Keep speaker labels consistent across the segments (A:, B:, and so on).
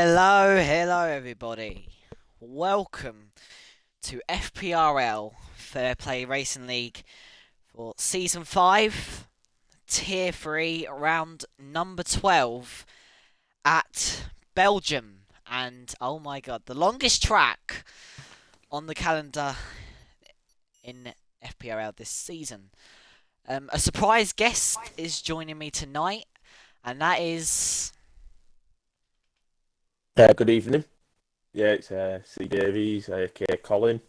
A: Hello everybody. Welcome to FPRL Fair Play Racing League for Season 5, Tier 3, round number 12 at Belgium. And oh my god, the longest track on the calendar in FPRL this season. A surprise guest is joining me tonight, and that is...
B: Good evening. Yeah, it's C. Davies, aka Colin.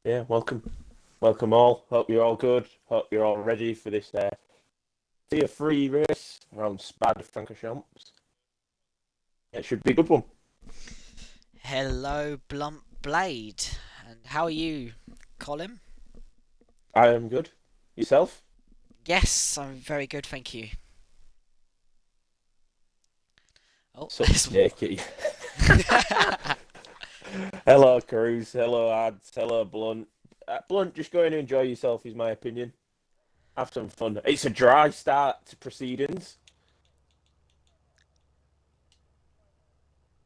B: Yeah, welcome. Welcome all. Hope you're all good. Hope you're all ready for this tier 3 race around Spa de Francorchamps. It should be a good one.
A: Hello, Blunt Blade. And how are you, Colin?
B: I am good. Yourself?
A: Yes, I'm very good, thank you. Oh,
B: So,
A: there's
B: Jakey. Hello, Cruz. Hello, Ads. Hello, Blunt. Blunt, just go in and enjoy yourself, is my opinion. Have some fun. It's a dry start to proceedings,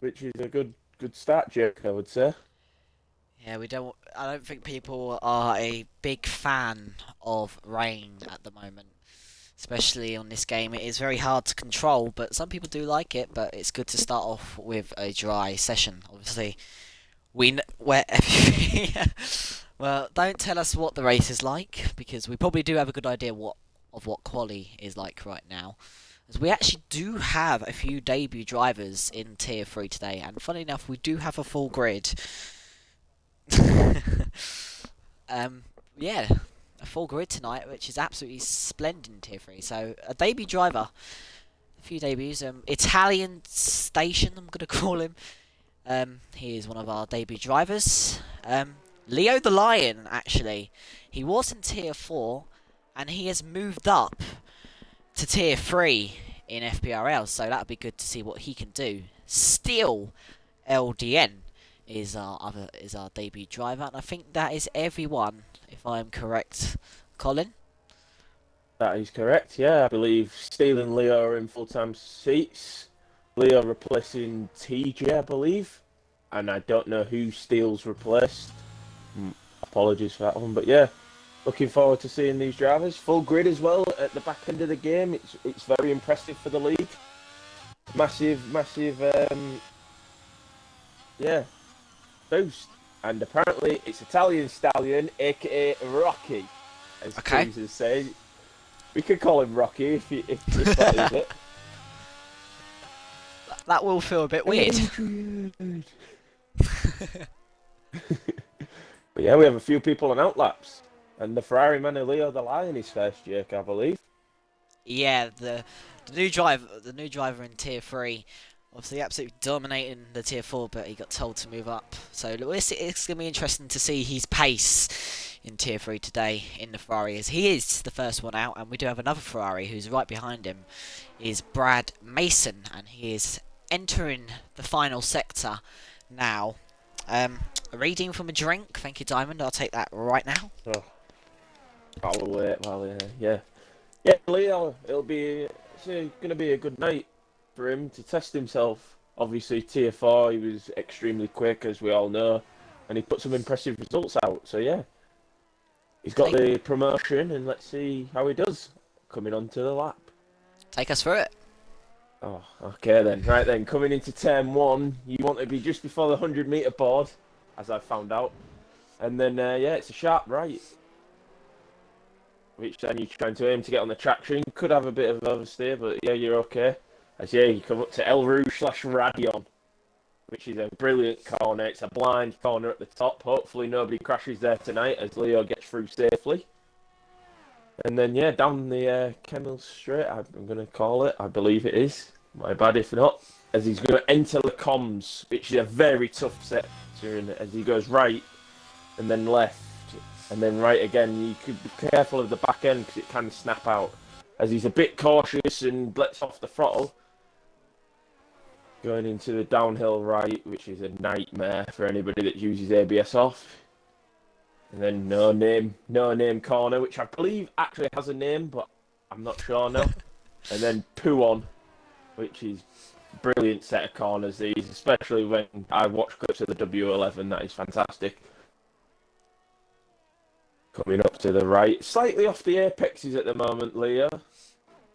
B: which is a good start, Jake, I would say.
A: Yeah, I don't think people are a big fan of rain at the moment, especially on this game. It is very hard to control, but some people do like it. But it's good to start off with a dry session. Obviously, where well, don't tell us what the race is like because we probably do have a good idea what quali is like right now. As we actually do have a few debut drivers in Tier 3 today, and funny enough, we do have a full grid. Yeah, a full grid tonight, which is absolutely splendid in Tier 3. So, a debut driver, a few debuts. Italian Station, I'm going to call him. He is one of our debut drivers. Leo the Lion, actually. He was in Tier 4, and he has moved up to Tier 3 in FPRL, so that'll be good to see what he can do. Still, LDN is our debut driver, and I think that is everyone, if I am correct, Colin.
B: That is correct, yeah. I believe Steele and Leo are in full-time seats. Leo replacing TJ, I believe. And I don't know who Steele's replaced. Apologies for that one. But yeah, looking forward to seeing these drivers. Full grid as well at the back end of the game. It's very impressive for the league. Massive, yeah, boost. And apparently it's Italian Stallion, aka Rocky, as
A: Okay.
B: Cruisers say. We could call him Rocky if that is it.
A: That will feel a bit weird.
B: But yeah, we have a few people on outlaps. And the Ferrari man Leo the Lion is first, Jake, I believe.
A: Yeah, the new driver in Tier 3, obviously absolutely dominating the Tier 4, but he got told to move up. So it's going to be interesting to see his pace in Tier 3 today in the Ferrari, as he is the first one out, and we do have another Ferrari who's right behind him, is Brad Mason, and he is entering the final sector now. A reading from a drink, thank you Diamond, I'll take that right now.
B: Oh, I'll wait while, yeah. Yeah, Leo, it's going to be a good night for him to test himself. Obviously, Tier 4, he was extremely quick, as we all know, and he put some impressive results out. So, yeah, he's got the promotion, and let's see how he does coming onto the lap.
A: Take us through it.
B: Oh, okay then. Right then, coming into turn 1, you want to be just before the 100-metre board, as I found out. And then, yeah, it's a sharp right, which then you're trying to aim to get on the traction. Could have a bit of oversteer, but yeah, you're okay. As yeah, you come up to El Rouge/Radion, which is a brilliant corner. It's a blind corner at the top. Hopefully nobody crashes there tonight as Leo gets through safely. And then yeah, down the Kemmel Straight, I'm going to call it. I believe it is. My bad if not. As he's going to enter the comms, which is a very tough sector, as he goes right and then left. And then right again, you could be careful of the back end because it can snap out. As he's a bit cautious and lets off the throttle. Going into the downhill right, which is a nightmare for anybody that uses ABS off. And then no name corner, which I believe actually has a name, but I'm not sure now. And then poo on, which is brilliant set of corners these, especially when I watch clips of the W11. That is fantastic. Coming up to the right, slightly off the apexes at the moment, Leo.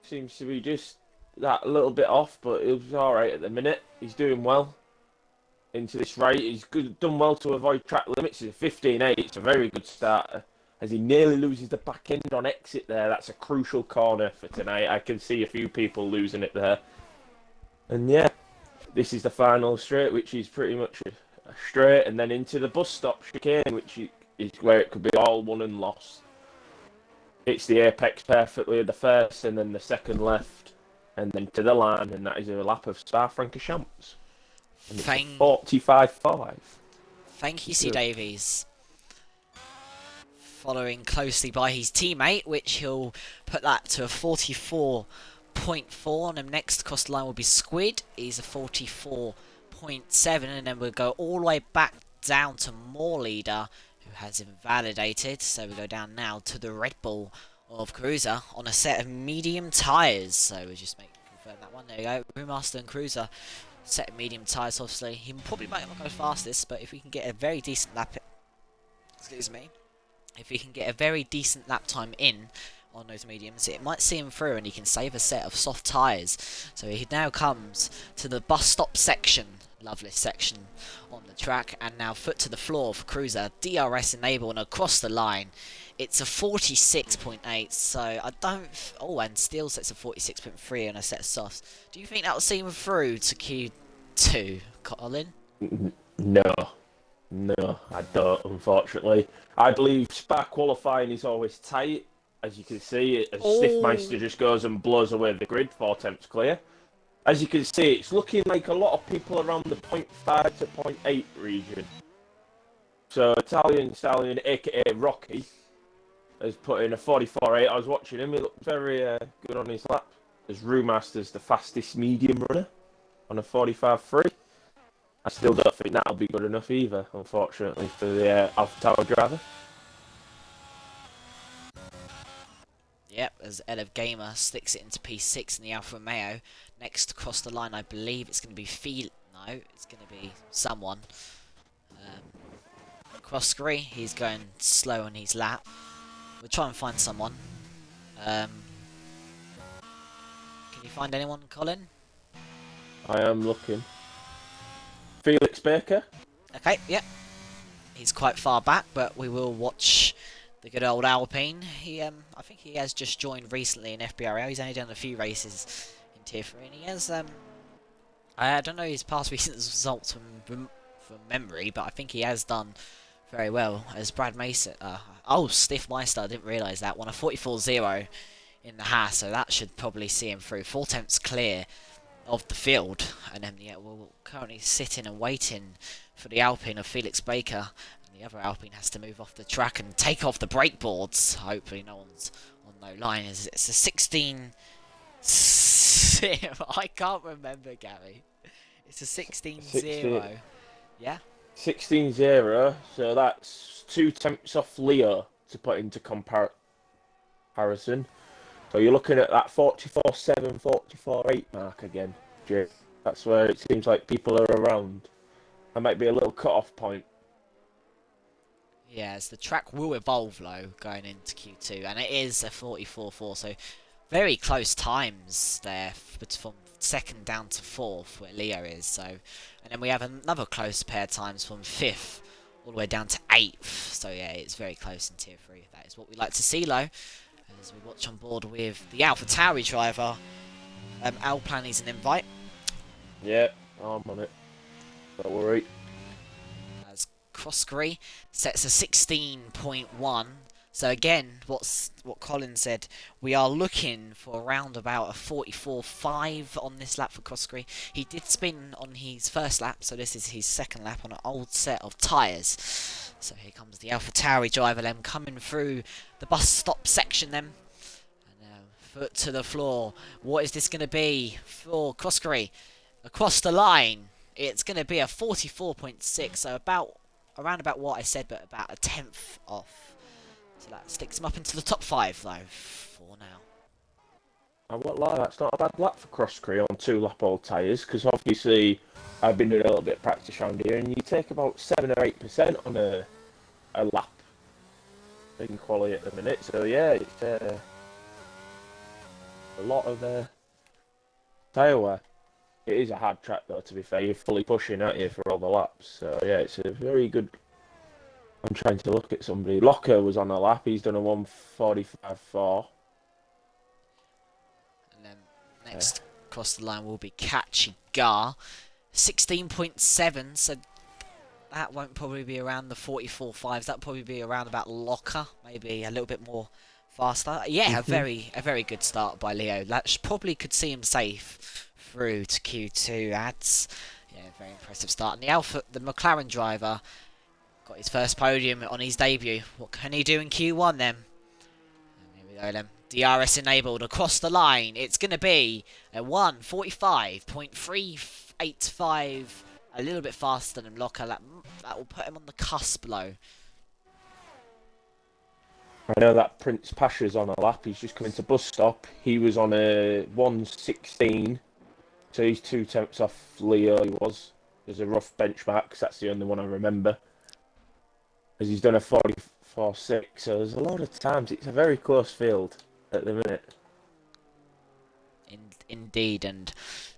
B: Seems to be just that little bit off, but it was alright at the minute. He's doing well into this right. He's done well to avoid track limits. He's a 15.8. It's a very good starter. As he nearly loses the back end on exit there. That's a crucial corner for tonight. I can see a few people losing it there. And yeah, this is the final straight, which is pretty much a straight, and then into the bus stop chicane, which is where it could be all won and lost. It's the apex perfectly, the first and then the second left, and then to the line, and that is a lap of Spa-Francorchamps. And it's a 45.5.
A: Thank you, C. Davies. Following closely by his teammate, which he'll put that to a 44.4, and then next across the line will be Squid. He's a 44.7, and then we'll go all the way back down to More Leader, who has invalidated. So we go down now to the Red Bull of Cruiser on a set of medium tyres. So we'll just confirm that one. There we go. Brewmaster and Cruiser, set of medium tyres. Obviously, he probably might not go fastest, but if we can get a very decent lap, excuse me. If he can get a very decent lap time in on those mediums, it might see him through and he can save a set of soft tyres. So he now comes to the bus stop section, lovely section on the track, and now foot to the floor for Cruiser, DRS enable, and across the line it's a 46.8, so I don't... Oh, and Steel sets a 46.3 on a set of softs. Do you think that will see him through to Q2, Colin?
B: No. No, I don't, unfortunately. I believe Spa qualifying is always tight. As you can see, as Stiffmeister just goes and blows away the grid, 4 attempts clear. As you can see, it's looking like a lot of people around the 0.5 to 0.8 region. So Italian Stallion, aka Rocky, has put in a 44.8. I was watching him, he looked very good on his lap. As Brewmaster's the fastest medium runner on a 45.3. I still don't think that'll be good enough either, unfortunately, for the Alpha Tower driver.
A: Yep, as Elev Gamer sticks it into P6 in the Alfa Romeo. Next across the line, I believe it's going to be No, it's going to be someone. Croskery, he's going slow on his lap. We'll try and find someone. Can you find anyone, Colin?
B: I am looking. Felix Baker.
A: Okay, yep. He's quite far back, but we will watch the good old Alpine. I think he has just joined recently in FPRL. He's only done a few races in Tier 3, and he has, I don't know his past recent results from memory, but I think he has done very well. As Brad Mason, Stiffmeister, I didn't realise that, won a 44.0 in the Haas, so that should probably see him through. 4 attempts clear of the field, and then yeah, we're currently sitting and waiting for the Alpine of Felix Baker, and the other Alpine has to move off the track and take off the brake boards. Hopefully no one's on no line. It's a 16 I can't remember, Gary. It's a 16-0. Yeah?
B: 16-0, so that's 2 attempts off Leo to put into comparison. So you're looking at that 44.7, 44.8 mark again, Jay. That's where it seems like people are around. That might be a little cut-off point.
A: Yeah, as the track will evolve, though, going into Q2, and it is a 44.4, so very close times there, from second down to fourth, where Leo is. So, and then we have another close pair times from 5th all the way down to 8th. So yeah, it's very close in Tier 3. That is what we like to see, though. As we watch on board with the Alpha Tauri driver, Alplan is an invite.
B: Yeah, I'm on it. Don't worry.
A: As Croskery sets a 16.1. So again, what Colin said, we are looking for around about a 44.5 on this lap for Croskery. He did spin on his first lap, so this is his second lap on an old set of tyres. So here comes the Alpha Tauri driver then coming through the bus stop section then. And now foot to the floor. What is this going to be for Croskery? Across the line, it's going to be a 44.6, so around about what I said, but about a tenth off. So that sticks him up into the top 5 though, for now.
B: I won't lie, that's not a bad lap for cross crew on 2 lap old tyres, because obviously I've been doing a little bit of practice around here, and you take about 7 or 8% on a lap in quality at the minute. So yeah, it's a lot of tyre wear. It is a hard track though, to be fair. You're fully pushing at you for all the laps. So yeah, it's a very good. I'm trying to look at somebody. Locker was on a lap. He's done a 1:45.4.
A: And then next across the line will be Catchy Gar. 16.7, so that won't probably be around the 44.5s. That'll probably be around about Locker, maybe a little bit more faster. Yeah, a very good start by Leo. That probably could see him safe through to Q2 ads. Yeah, very impressive start. And the McLaren driver, got his first podium on his debut. What can he do in Q1 then? And here we go then. DRS enabled across the line. It's going to be a 1:45.385. A little bit faster than Locker. That will put him on the cusp low.
B: I know that Prince Pasha's on a lap. He's just coming to bus stop. He was on a 1:16. So he's 2 tenths off Leo. He was. There's a rough benchmark, because that's the only one I remember. As he's done a 44.6. So there's a lot of times. It's a very close field at the minute.
A: Indeed, and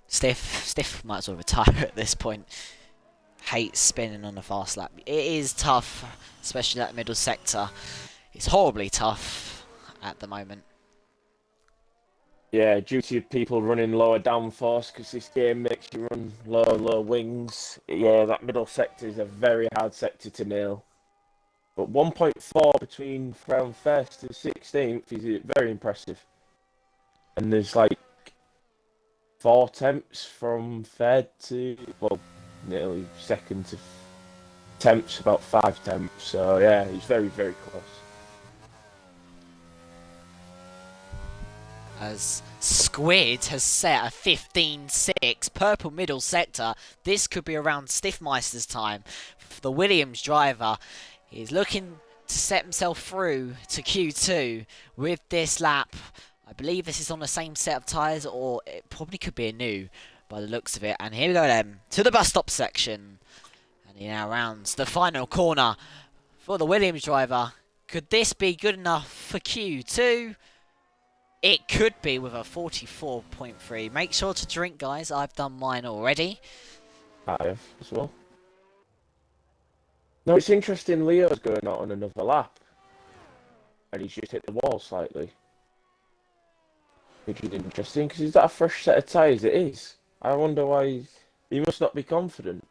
A: Stiff might as well retire at this point. Hates spinning on the fast lap. It is tough, especially that middle sector. It's horribly tough at the moment.
B: Yeah, due to people running lower downforce, because this game makes you run low wings. Yeah, that middle sector is a very hard sector to nail. But 1.4 between round first to 16th is very impressive. And there's like 4 tenths from third to, well, nearly second to 10ths, about 5 tenths. So yeah, it's very, very close.
A: As Squid has set a 15.6, purple middle sector. This could be around Stiffmeister's time. The Williams driver is looking to set himself through to Q2 with this lap. I believe this is on the same set of tyres, or it probably could be a new by the looks of it. And here we go then, to the bus stop section. And he now rounds the final corner for the Williams driver. Could this be good enough for Q2? It could be with a 44.3. Make sure to drink, guys. I've done mine already.
B: I have as well. No, it's interesting. Leo's going out on another lap, and he's just hit the wall slightly. Which is interesting, because is that a fresh set of tyres? It is. I wonder why he must not be confident.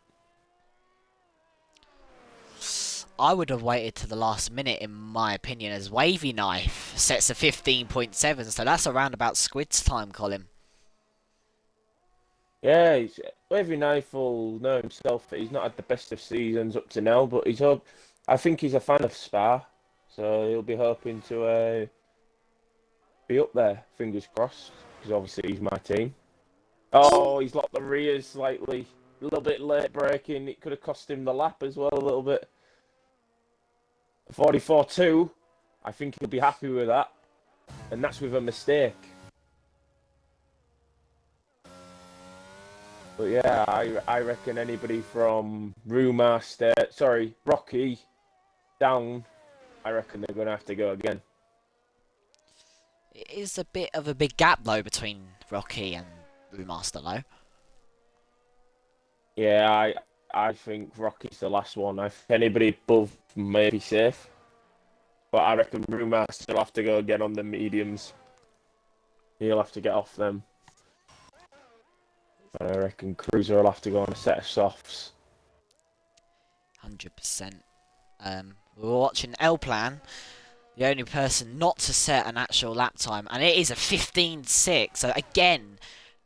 A: I would have waited to the last minute, in my opinion, as Wavy Knife sets a 15.7, so that's around about Squid's time, Colin.
B: Yeah, Wavy Knife will know himself that he's not had the best of seasons up to now, but I think he's a fan of Spa, so he'll be hoping to be up there, fingers crossed, because obviously he's my team. Oh, he's locked the rears slightly. A little bit late braking. It could have cost him the lap as well, a little bit. 44.2. I think he'll be happy with that. And that's with a mistake. But yeah, I reckon anybody from Rocky down, I reckon they're going to have to go again.
A: It is a bit of a big gap, though, between Rocky and Brewmaster, though.
B: Yeah, I think Rocky's the last one. If anybody above may be safe. But I reckon Brewmaster will have to go again on the mediums. He'll have to get off them. And I reckon Cruiser will have to go on a set of softs.
A: 100%. We were watching L Plan, the only person not to set an actual lap time, and it is a 15.6. So again,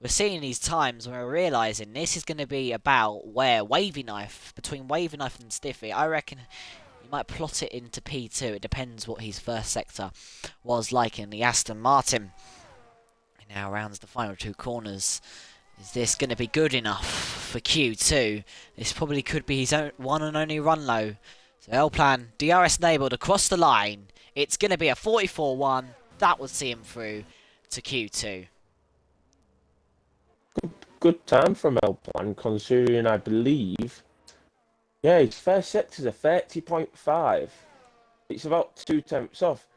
A: we're seeing these times when we're realising this is going to be about where between Wavy Knife and Stiffy, I reckon he might plot it into P2. It depends what his first sector was like in the Aston Martin. He now rounds the final 2 corners. Is this going to be good enough for Q2? This probably could be his one and only run low. So L Plan, DRS enabled across the line. It's going to be a 44.1. That will see him through to Q2.
B: good time from Alpine, considering I believe, yeah, his first sector's a 30.5. It's about 2 tenths off,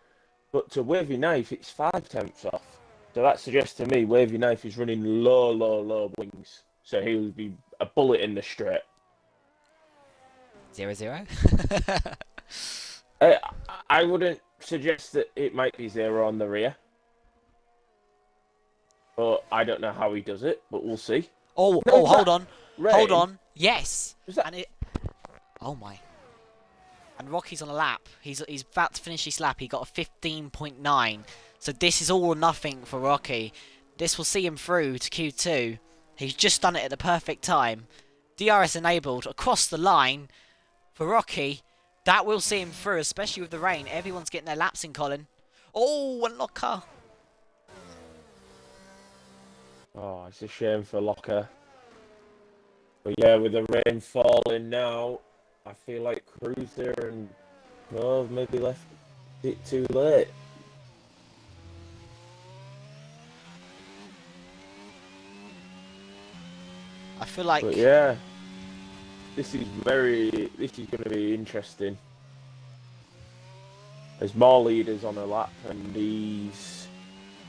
B: but to Wavy Knife, it's 5 tenths off. So that suggests to me Wavy Knife is running low, low, low wings. So he'll be a bullet in the straight.
A: 0-0.
B: I, I wouldn't suggest that it might be 0 on the rear. But I don't know how he does it, but we'll see.
A: Oh,
B: No,
A: oh,
B: is
A: hold
B: that
A: on. Hold
B: rain?
A: on. Yes.
B: Is that...
A: And it... Oh, my. And Rocky's on a lap. He's about to finish his lap. He got a 15.9. So this is all or nothing for Rocky. This will see him through to Q2. He's just done it at the perfect time. DRS enabled across the line for Rocky. That will see him through, especially with the rain. Everyone's getting their laps in, Colin. Oh, and Locker.
B: Oh, it's a shame for Locker. But yeah, with the rain falling now, I feel like Cruiser and Grove maybe left it too late.
A: I feel like...
B: But yeah, this is going to be interesting. There's more leaders on a lap, and he's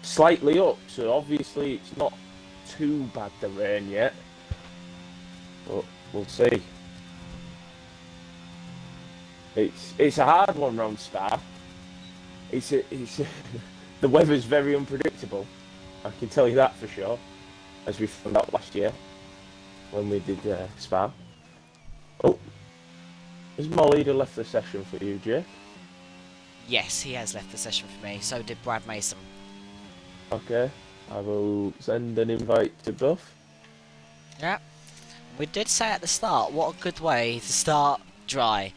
B: slightly up, so obviously it's not too bad, the rain, yet. But we'll see. It's a hard one round Spa. The weather's very unpredictable. I can tell you that for sure, as we found out last year when we did Spa. Oh, has Molida left the session for you, Jay?
A: Yes, he has left the session for me. So did Brad Mason.
B: Okay, I will send an invite to both.
A: Yeah. We did say at the start, what a good way to start dry.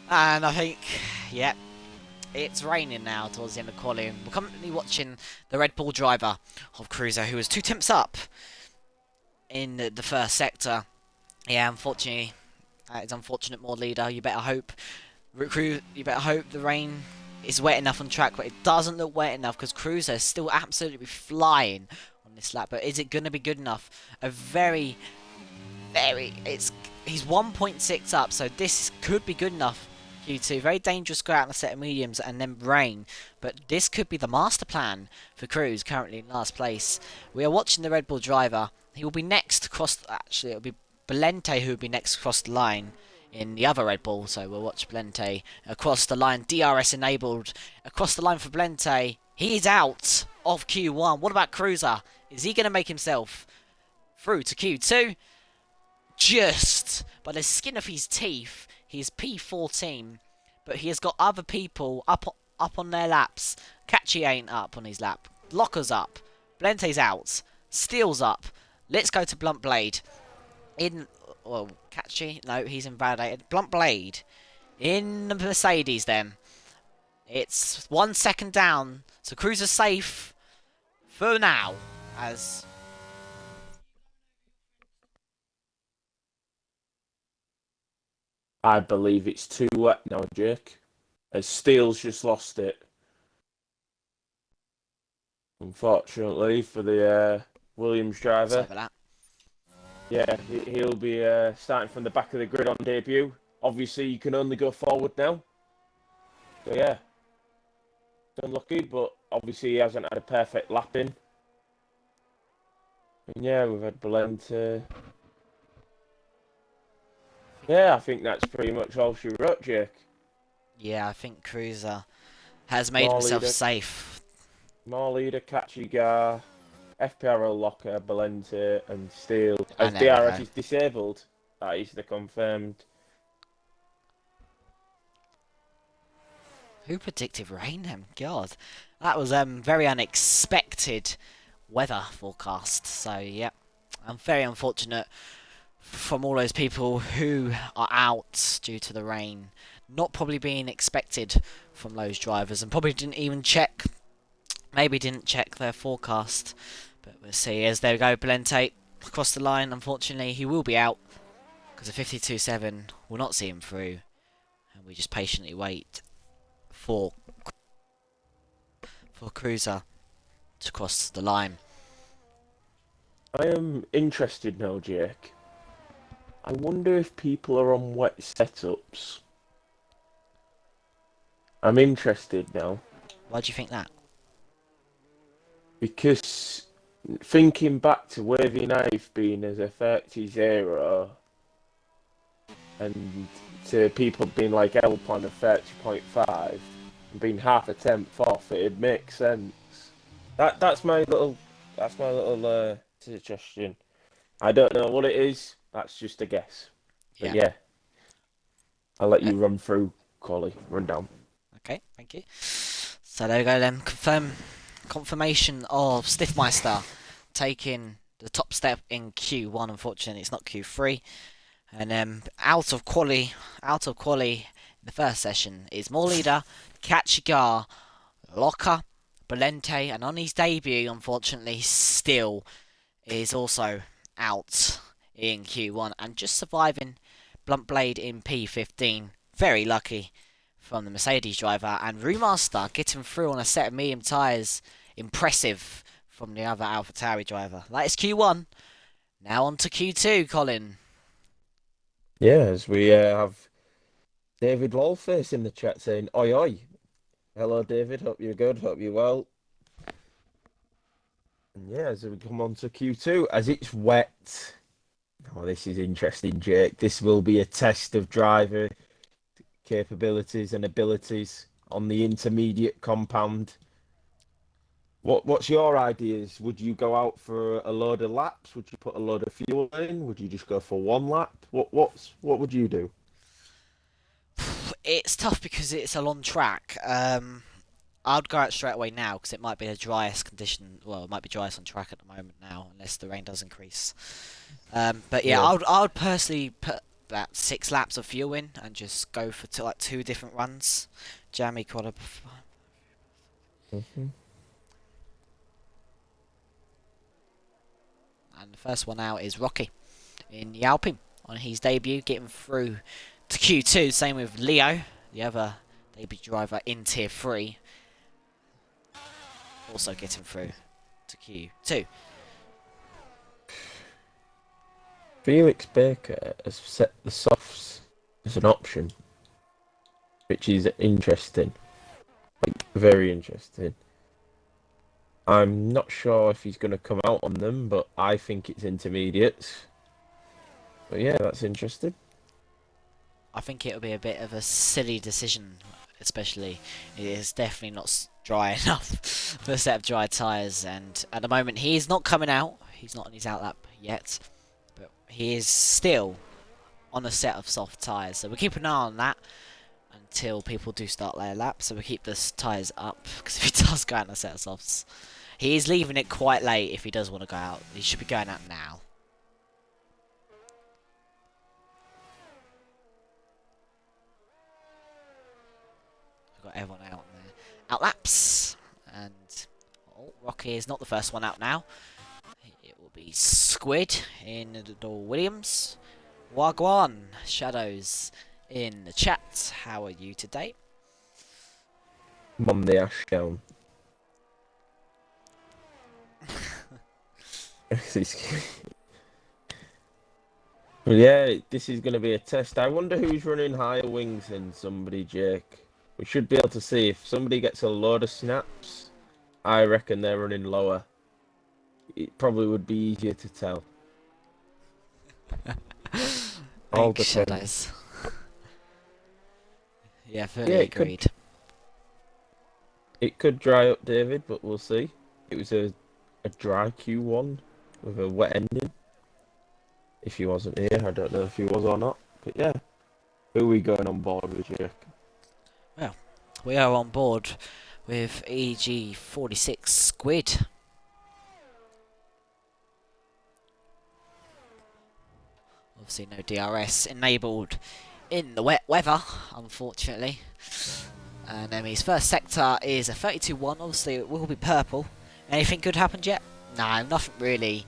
A: And I think, yeah, it's raining now towards the end of qualifying. We're currently watching the Red Bull driver of Cruiser, who was 2 tenths up in the first sector. Yeah, unfortunately, that is unfortunate, more leader. You better hope the rain is wet enough on track, but it doesn't look wet enough because Cruiser is still absolutely flying on this lap. But is it going to be good enough? He's 1.6 up, so this could be good enough. Q2, very dangerous go out in a set of mediums and then rain, but this could be the master plan for Cruz, currently in last place. We are watching the Red Bull driver. He will be next across. Actually, it'll be Belente who will be next across the line in the other Red Bull. So we'll watch Belente across the line. DRS enabled across the line for Belente. He is out of Q1. What about Cruiser? Is he going to make himself through to Q2? Just by the skin of his teeth. He's P14, but he has got other people up on their laps. Catchy ain't up on his lap. Locker's up. Blente's out. Steele's up. Let's go to Blunt Blade. Well, Catchy? No, he's invalidated. Blunt Blade. In the Mercedes, then. It's 1 second down. So Cruiser's safe for now. As...
B: I believe it's too wet now, Jake. As Steele's just lost it. Unfortunately for the Williams driver.
A: Sorry about that.
B: Yeah, he'll be starting from the back of the grid on debut. Obviously, you can only go forward now. So yeah, it's unlucky, but obviously he hasn't had a perfect lap in. And yeah, we've had Belente. Yeah, I think that's pretty much all she wrote, Jake.
A: Yeah, I think Cruiser has made himself safe.
B: More leader, Catchy Gar, FPRL Locker, Belente, and Steele. As
A: And there we
B: DRS
A: go.
B: is disabled, that is the confirmed.
A: Who predicted rain then? God. That was very unexpected weather forecast. So, yeah. I'm very unfortunate from all those people who are out due to the rain. Not probably being expected from those drivers. And probably didn't even check. Maybe didn't check their forecast. But we'll see. As they go, Belente across the line. Unfortunately, he will be out. Because a 52.7 will not see him through. And we just patiently wait for Cruiser to cross the line.
B: I am interested now, Jake. I wonder if people are on wet setups. I'm interested now
A: Why do you think that?
B: because thinking back to Wavy Knife being as a 30-0 and to people being like L plan of 30.5 and being half a tenth off, it'd make sense. That's my little suggestion. I don't know what it is. That's just a guess. But
A: Yeah.
B: yeah, I'll let
A: Uh,
B: you run through, Collie. Run down.
A: okay, thank you. So there we go then. Confirmation of Stiffmeister taking the top step in Q1. Unfortunately, it's not Q3. And out of quali in the first session is more leader, Kachigar, Locker, Belente, and on his debut, unfortunately, still is also out in Q1 and just surviving Blunt Blade in P15. Very lucky from the Mercedes driver, and Remaster getting through on a set of medium tyres. Impressive from the other AlphaTauri driver. That is Q1. Now on to Q2, Colin.
B: Yes, we have David Wallface in the chat saying, "Oi oi." Hello, David. Hope you're good. Hope you're well. And yeah, as we come on to Q2, as it's wet. Oh, this is interesting, Jake. This will be a test of driver capabilities and abilities on the intermediate compound. What's your ideas? Would you go out for a load of laps? Would you put a load of fuel in? Would you just go for one lap? What would you do?
A: It's tough because it's a long track. I'd go out straight away now because it might be the driest condition. Well, it might be driest on track at the moment now, unless the rain does increase. But yeah,
B: Yeah.
A: I would personally put about 6 laps of fuel in and just go for like 2 different runs. Jammy quad.
B: Mhm.
A: And the first one out is Rocky in the Alpine on his debut, getting through to Q2. Same with Leo, the other debut driver in Tier 3, also getting through to Q2.
B: Felix Baker has set the softs as an option, which is interesting, like very interesting. I'm not sure if he's going to come out on them, but I think it's intermediates. But yeah, that's interesting.
A: I think it'll be a bit of a silly decision, especially it is definitely not dry enough for a set of dry tyres. And at the moment, he is not coming out. He's not on his outlap yet, but he is still on a set of soft tyres. So we'll keep an eye on that until people do start their laps. So we'll keep the tyres up because if he does go out on a set of softs, he is leaving it quite late. If he does want to go out, he should be going out now. We've got everyone out on their outlaps. And oh, Rocky is not the first one out now. It will be Squid in the Williams. Wagwan Shadows in the chat. How are you today?
B: I'm on the Ashdown. Well, yeah, this is going to be a test. I wonder who's running higher wings than somebody, Jake. We should be able to see if somebody gets a load of snaps. I reckon they're running lower. It probably would be easier to tell. All
A: Thanks,
B: depends.
A: Shadows. Yeah,
B: Yeah,
A: fully agreed.
B: it could dry up, David, but we'll see. It was a dry Q1 with a wet ending. If he wasn't here, I don't know if he was or not. But yeah, who are we going on board with, Jake?
A: Well, we are on board with EG46 Squid. Obviously, no DRS enabled in the wet weather, unfortunately. And his first sector is a 32-1. Obviously, it will be purple. Anything good happened yet? No, nothing really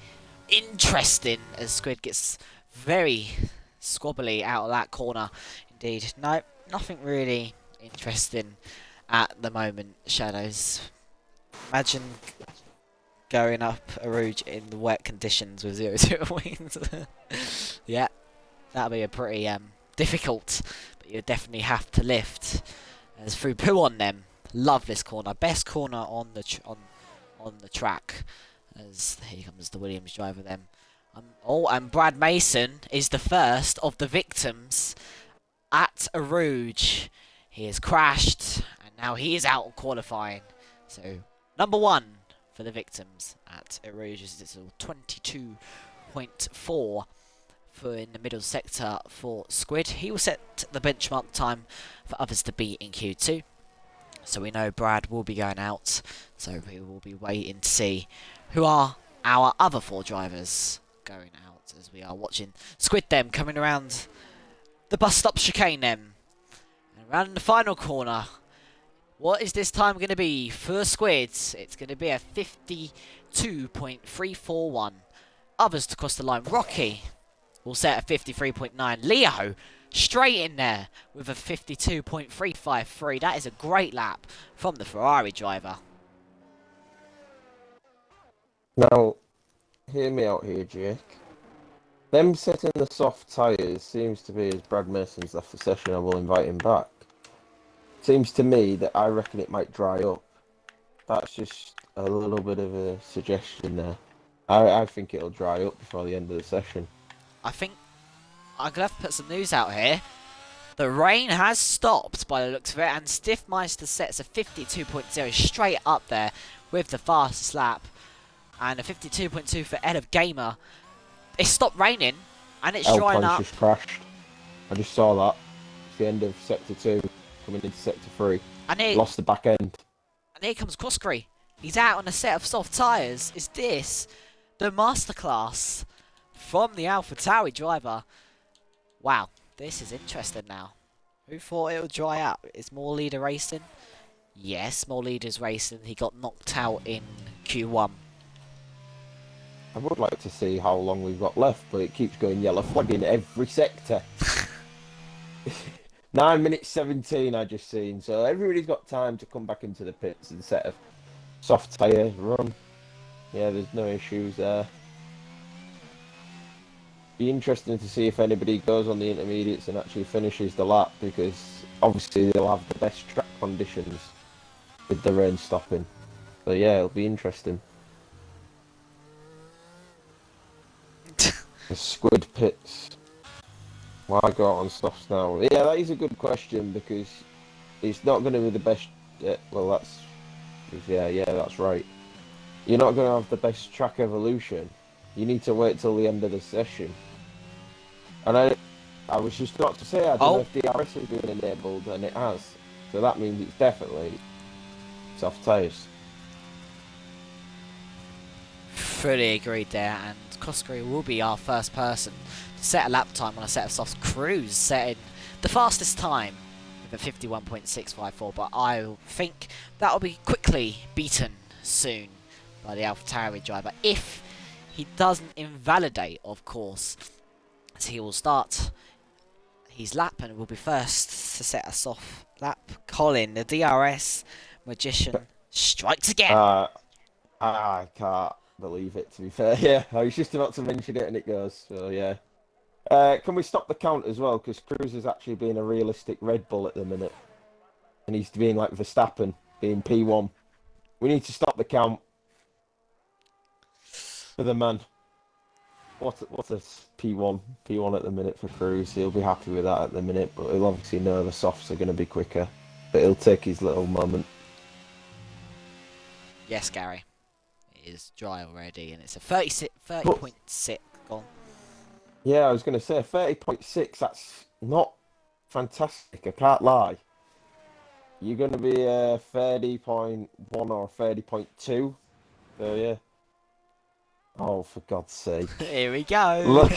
A: interesting as Squid gets very squabbly out of that corner. Indeed, no, nothing really interesting at the moment. Shadows. Imagine. going up Arouge in the wet conditions with 0-0 winds. Yeah, that'll be a pretty difficult, but you definitely have to lift. There's through poo on them. Love this corner, best corner on the on the track. As here comes the Williams driver then. Oh, and Brad Mason is the first of the victims at Arouge. He has crashed, and now he is out of qualifying. So, number 1 for the victims at Arouge is 22.4 for in the middle sector for Squid. He will set the benchmark time for others to beat in Q2. So we know Brad will be going out. So we will be waiting to see who are our other 4 drivers going out as we are watching Squid them coming around the bus stop chicane them. And around the final corner. What is this time going to be for Squids? It's going to be a 52.341. Others to cross the line. Rocky will set a 53.9. Leo straight in there with a 52.353. That is a great lap from the Ferrari driver.
B: Now, hear me out here, Jake. Them setting the soft tyres seems to be, as Brad Mason's left the session, I will invite him back. Seems to me that I reckon it might dry up. That's just a little bit of a suggestion there. I think it'll dry up before the end of the session.
A: I think I'm going to have to put some news out here. The rain has stopped by the looks of it, and Stiffmeister sets a 52.0 straight up there with the fastest lap. And a 52.2 for Ed of Gamer. It stopped raining, and it's drying up.
B: Just crashed. I just saw that. It's the end of Sector 2, coming into Sector 3.
A: And
B: lost the back end.
A: And here comes Croskery. He's out on a set of soft tyres. Is this the masterclass from the AlphaTauri driver? Wow, this is interesting now. Who thought it would dry out? Is more leader racing? Yes, more leaders racing. He got knocked out in Q1.
B: I would like to see how long we've got left, but it keeps going yellow flag in every sector. 9 minutes 17 I just seen, so everybody's got time to come back into the pits and set a soft tyre run. Yeah, there's no issues there. Be interesting to see if anybody goes on the intermediates and actually finishes the lap, because obviously they'll have the best track conditions with the rain stopping. So yeah, it'll be interesting. The Squid pits. Why go out on softs now? Yeah, that is a good question, because it's not going to be the best. Well, that's that's right. You're not going to have the best track evolution. You need to wait till the end of the session. And I was just about to say, I don't know if DRS has been enabled, and it has. So that means it's definitely soft tyres.
A: Fully agreed there, and Croskery will be our first person to set a lap time on a set of softs. Cruz setting the fastest time with a 51.654, but I think that will be quickly beaten soon by the AlphaTauri driver, if he doesn't invalidate, of course. So he will start his lap and will be first to set a soft lap. Colin, the DRS magician, strikes again.
B: I can't believe it, to be fair. Yeah, I was just about to mention it and it goes, so yeah. Can we stop the count as well? Because Cruz is actually being a realistic Red Bull at the minute. And he's being like Verstappen, being P1. We need to stop the count. For the man. What a P1 at the minute for Cruz. He'll be happy with that at the minute, but he'll obviously know the softs are going to be quicker. But he'll take his little moment.
A: Yes, Gary. It is dry already, and it's a 30.6 gone.
B: Yeah, I was going to say 30.6. That's not fantastic. I can't lie. You're going to be 30.1 or 30.2. So yeah. Oh, for God's sake.
A: Here we go.
B: Look.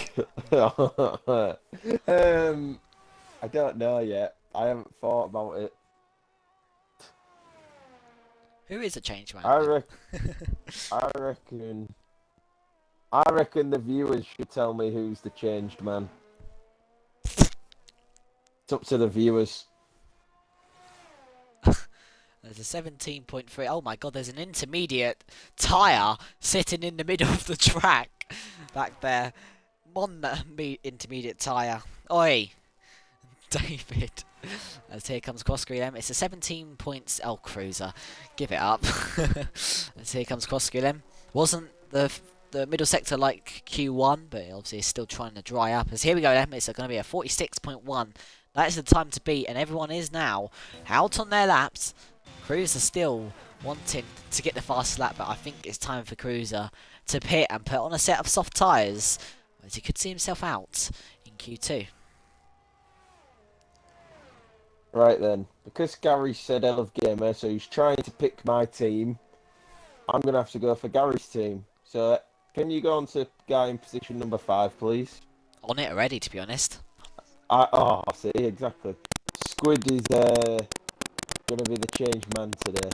B: I don't know yet. I haven't thought about it.
A: Who is a change man?
B: I reckon the viewers should tell me who's the changed man. It's up to the viewers.
A: There's a 17.3. Oh my god, there's an intermediate tyre sitting in the middle of the track back there. Intermediate tyre. Oi, David. As here comes Cross Green M. It's a 17 points. Oh, Cruiser. Give it up. As here comes Cross Green M. Wasn't the middle sector like Q1, but obviously it's still trying to dry up. As here we go then. It's going to be a 46.1. That is the time to beat, and everyone is now out on their laps. Cruiser still wanting to get the fastest lap, but I think it's time for Cruiser to pit and put on a set of soft tyres, as he could see himself out in Q2.
B: Right then, because Gary said I love gamer, so he's trying to pick my team. I'm gonna have to go for Gary's team. So can you go on to guy in position number 5, please?
A: On it already, to be honest.
B: I see exactly. Squid is gonna be the change man today.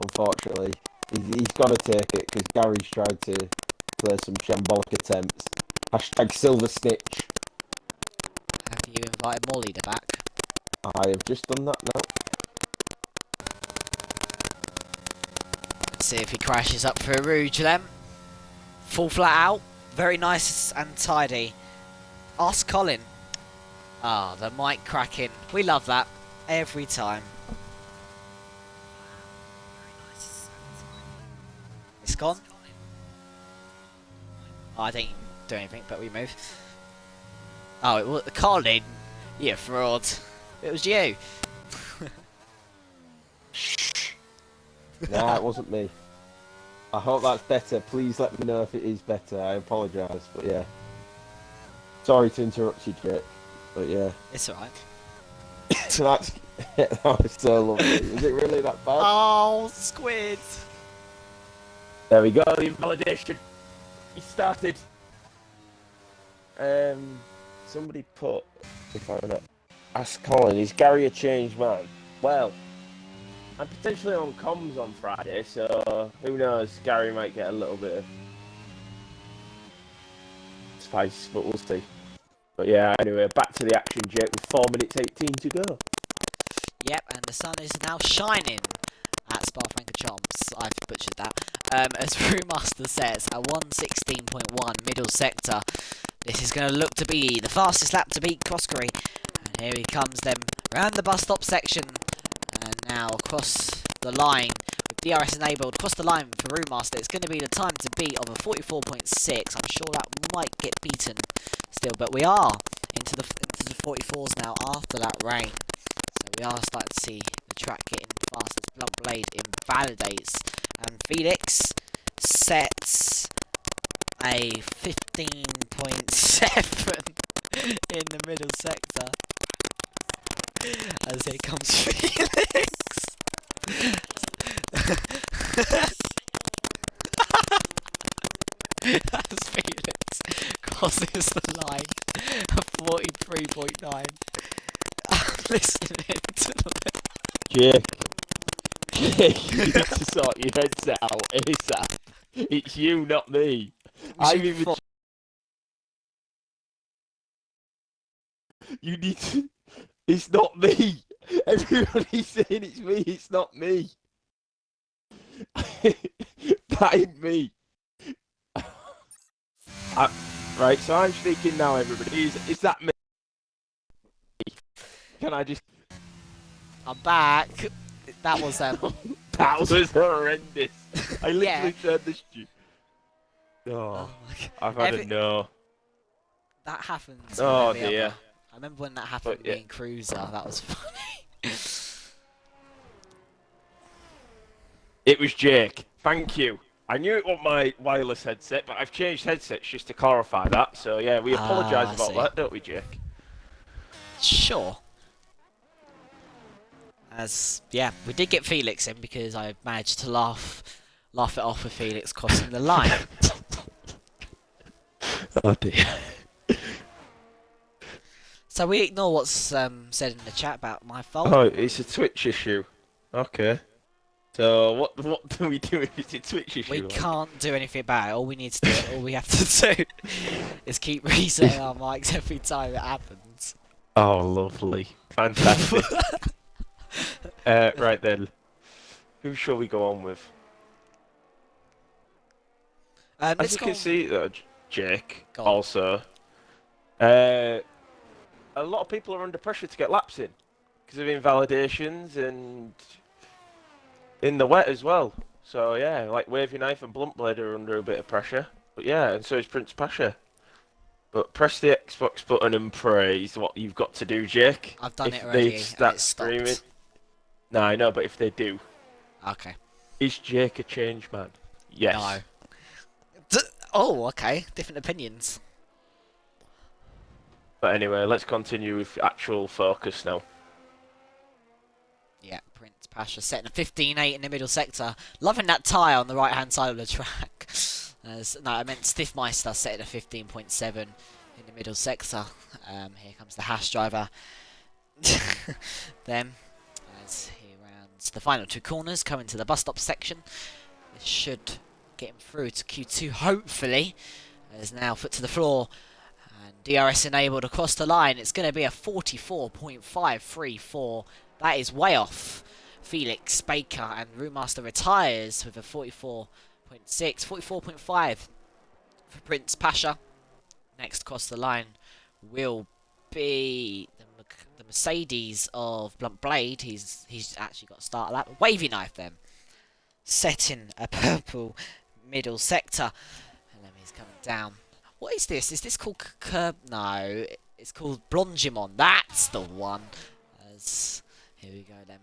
B: Unfortunately, he's got to take it because Gary's tried to play some shambolic attempts. Hashtag silver snitch.
A: Have you invited more leader back?
B: I have just done that now.
A: Let's see if he crashes up for a Rouge then. Full flat out. Very nice and tidy. Ask Colin. Ah, the mic cracking. We love that. Every time. It's gone. Oh, I didn't do anything, but we move. Oh, it was Colin. You fraud. It was you.
B: Shh. Nah, it wasn't me. I hope that's better. Please let me know if it is better. I apologise, but yeah. Sorry to interrupt you, Jake. But yeah.
A: It's alright.
B: So that was so lovely. Is it really that bad?
A: Oh, Squid.
B: There we go, the invalidation. He started. Somebody put, if I remember, ask Colin, is Gary a changed man? Well, I'm potentially on comms on Friday, so who knows? Gary might get a little bit of spice, but we'll see. But yeah, anyway, back to the action, Jake, with 4 minutes 18 to go.
A: Yep, and the sun is now shining at Spa-Francorchamps. I've butchered that. As Brewmaster says, a 1:16.1 middle sector. This is going to look to be the fastest lap to beat Croskery. And here he comes then round the bus stop section. And now across the line with DRS enabled. Across the line for Brewmaster. It's going to be the time to beat of a 44.6. I'm sure that might get beaten still. But we are into the 44s now after that rain. So we are starting to see the track getting fast as Blunt Blade invalidates. And Felix sets a 15.7 in the middle sector. As here comes Felix. As Felix crosses the line of 43.9. I'm listening to the...
B: Jake, you need to sort your headset out ASAP. It's you, not me. You need to... It's not me. Everybody's saying it's me. It's not me. That ain't me. Right, so I'm speaking now, everybody. Is that me? Can I just...
A: I'm back. That was
B: That was horrendous. I literally turned the
A: Oh my God.
B: I've had a no.
A: That happens.
B: Oh dear.
A: I remember when that happened
B: But, yeah.
A: being Cruiser. That was funny.
B: It was Jake. Thank you. I knew it wasn't my wireless headset, but I've changed headsets just to clarify that. So yeah, we apologise about that, don't we, Jake?
A: Sure. As yeah, we did get Felix in because I managed to laugh it off with Felix crossing the line.
B: Oh dear.
A: So we ignore what's said in the chat about my fault.
B: Oh, it's a Twitch issue. Okay. So what do we do if it's a Twitch issue?
A: We can't do anything about it. All we need to do, all we have to do, is keep resetting our mics every time it happens.
B: Oh, lovely. Fantastic. Right then. Who shall we go on with? As
A: Let's
B: you
A: go
B: can
A: on.
B: see, Jake,
A: Go on.
B: also, uh, a lot of people are under pressure to get laps in because of invalidations and in the wet as well. So yeah, like Wavy Knife and Blunt Blade are under a bit of pressure. But yeah, and so is Prince Pasha. But press the Xbox button and praise what you've got to do, Jake.
A: I've done it
B: If they
A: already and it
B: start screaming,
A: stopped.
B: no, I know, but if they do,
A: Okay.
B: is Jake a change man?
A: No.
B: Yes.
A: D oh, okay. Different opinions.
B: But anyway, let's continue with actual focus now.
A: Yeah, Prince Pasha setting a 15.8 in the middle sector. Loving that tyre on the right hand side of the track. No, I meant Stiffmeister setting a 15.7 in the middle sector. Here comes the Hash driver. Then, as he rounds the final two corners, coming to the bus stop section. This should get him through to Q2, hopefully. As now foot to the floor. And DRS enabled across the line. It's going to be a 44.534. That is way off Felix Baker, and Roommaster retires with a 44.6, 44.5 for Prince Pasha. Next across the line will be the Mercedes of Blunt Blade. He's actually got a start lap. Wavy Knife then, setting a purple middle sector. And then he's coming down. What is this? Is this called Curb? No, it's called Blongimon. That's the one. As here we go then.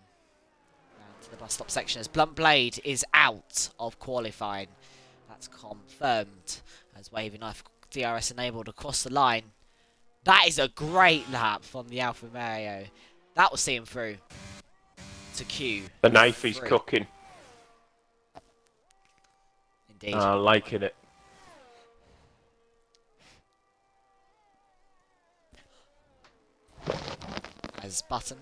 A: Round to the bus stop section as Blunt Blade is out of qualifying. That's confirmed as Wavy Knife DRS enabled across the line. That is a great lap from the Alfa Romeo. That will see him through to Q.
B: The knife is cooking.
A: Indeed.
B: Liking it.
A: As Button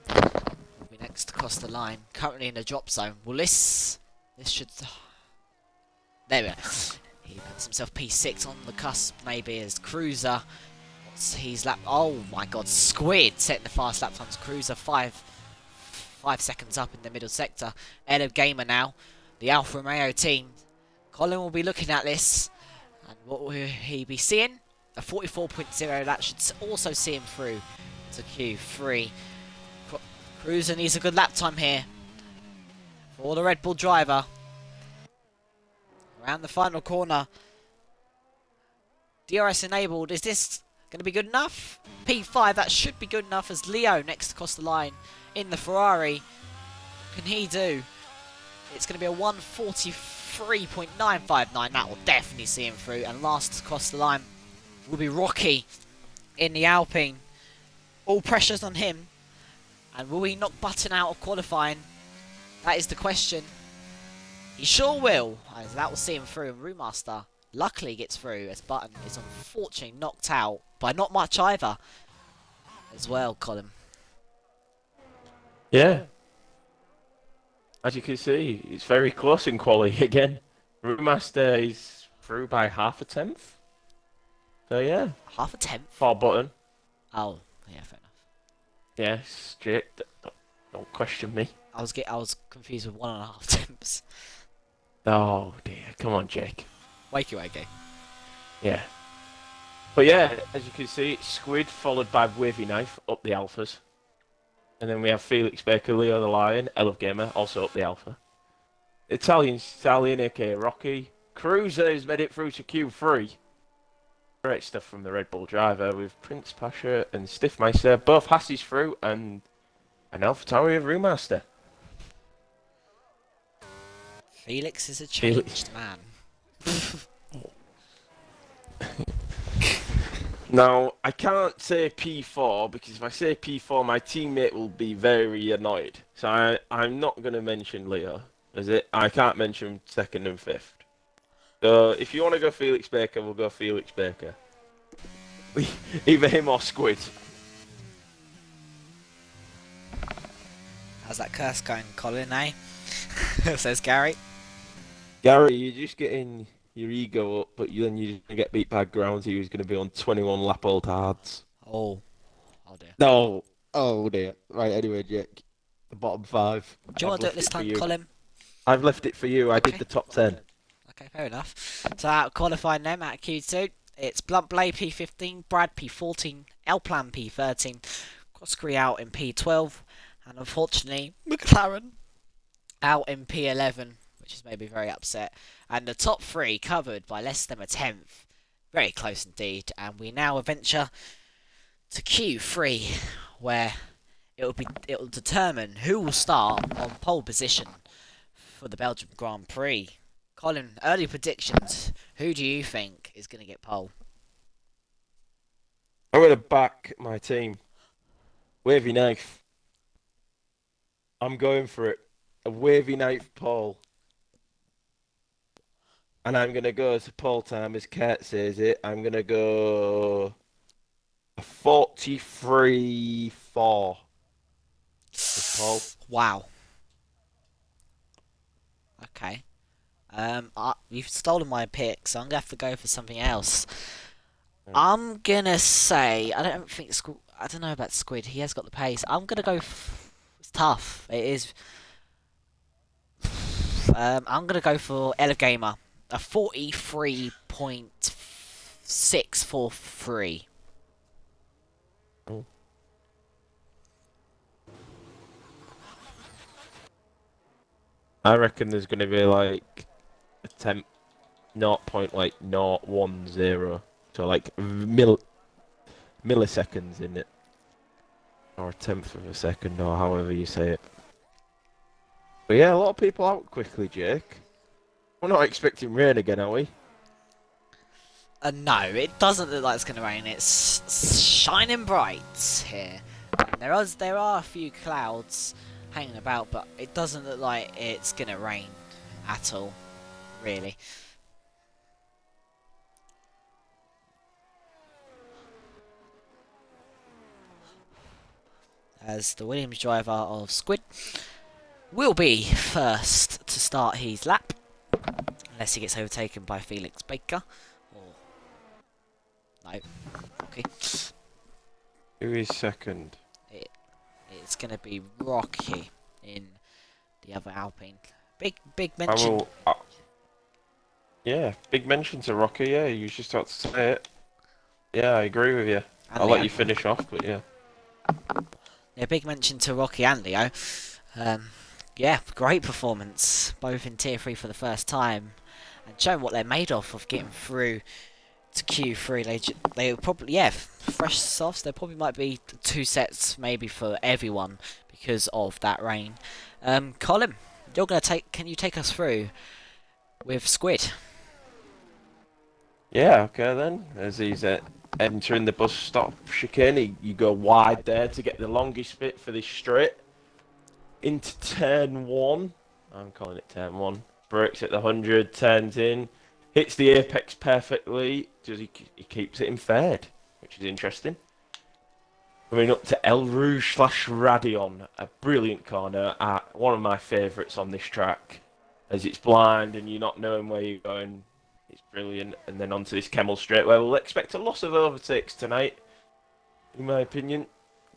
A: will be next across the line. Currently in the drop zone. Well, this should... There we go. He puts himself P6 on the cusp, maybe, as Cruiser. He's lap... Oh my god, Squid setting the fast lap times. Cruiser 5 seconds up in the middle sector. Ahead of Gamer now. The Alfa Romeo team. Colin will be looking at this. And what will he be seeing? A 44.0. That should also see him through to Q3. Cruiser needs a good lap time here for the Red Bull driver. Around the final corner. DRS enabled. Is this going to be good enough? P5, that should be good enough as Leo next across the line in the Ferrari. What can he do? It's going to be a 143.959. That will definitely see him through. And last across the line will be Rocky in the Alpine. All pressure's on him. And will he knock Button out of qualifying? That is the question. He sure will, as that will see him through. And Roommaster luckily gets through, as Button is unfortunately knocked out by not much either. As well, Colin.
B: Yeah. As you can see, it's very close in quali again. Roommaster is through by half a tenth. So yeah.
A: Half a tenth?
B: For Button.
A: Oh, yeah, fair enough.
B: Yes, Jake, don't question me.
A: I was confused with 1.5 tenths.
B: Oh dear, come on, Jake.
A: Wakey wakey.
B: Yeah. But yeah, as you can see, it's Squid followed by Wavy Knife up the Alphas. And then we have Felix Baker, Leo the Lion, Elf Gamer, also up the Alpha. Italian Stallion, aka Rocky. Cruiser has made it through to Q3. Great stuff from the Red Bull driver with Prince Pasha and Stiffmeister. Both Hasses through and an AlphaTauri of Remaster.
A: Felix is a changed man.
B: Now, I can't say P4 because if I say P4, my teammate will be very annoyed. So I'm not going to mention Leo, is it? I can't mention second and fifth. So if you want to go Felix Baker, we'll go Felix Baker. Either him or Squid.
A: How's that curse going, Colin, eh? Says Gary.
B: Gary, you're just getting your ego up, but then you're going to get beat by Grounds, who's going to be on 21 lap old hards.
A: Oh. Oh dear.
B: No. Oh dear. Right, anyway, Jake. The bottom five.
A: Do you want to do it this time, Colin?
B: I've left it for you. I did
A: Okay.
B: the top 10.
A: Okay, fair enough. So out qualifying them at Q2, it's Blunt Blade P15, Brad P14, L Plan P13, Croskery out in P12, and unfortunately McLaren out in P11, which has made me very upset. And the top three covered by less than a tenth. Very close indeed. And we now venture to Q3, where it will determine who will start on pole position for the Belgium Grand Prix. Colin, early predictions. Who do you think is going to get pole?
B: I'm going to back my team. Wavy knife. I'm going for it. A wavy knife pole. And I'm going to go to pole time, as Kurt says it. I'm going to go a 43-4 as pole.
A: Wow. Okay. You've stolen my pick, so I'm gonna have to go for something else. I'm gonna say I don't think I don't know about Squid. He has got the pace. I'm gonna go. It's tough. It is. I'm gonna go for Gamer. A 43.643.
B: I reckon there's going to be like a 0.010, so like milliseconds in it, or a tenth of a second, or however you say it. But yeah, a lot of people out quickly, Jake. We're not expecting rain again, are we?
A: No, it doesn't look like it's gonna rain. It's shining bright here. There are a few clouds hanging about, but it doesn't look like it's gonna rain at all, really. As the Williams driver of Squid will be first to start his lap, unless he gets overtaken by Felix Baker. Or no, okay.
B: Who is second?
A: It's gonna be Rocky in the other Alpine. Big mention.
B: Yeah, big mention to Rocky. Yeah, you just have to say it. Yeah, I agree with you.
A: And
B: I'll
A: Leo.
B: let you finish off, but yeah.
A: Yeah, big mention to Rocky and Leo. Yeah, great performance, both in Tier 3 for the first time, and showing what they're made of getting through to Q3. They probably, yeah, fresh softs. There probably might be 2 sets maybe for everyone because of that rain. Colin, can you take us through with Squid?
B: Yeah, okay then. As he's entering the bus stop chicane, you go wide there to get the longest bit for this straight. Into turn 1. I'm calling it turn 1. Brakes at the 100, turns in, hits the apex perfectly. He keeps it in third, which is interesting. Coming up to El Rouge / Radion, a brilliant corner, one of my favourites on this track. As it's blind and you're not knowing where you're going, it's brilliant. And then onto this Kemmel straight where we'll expect a loss of overtakes tonight, in my opinion.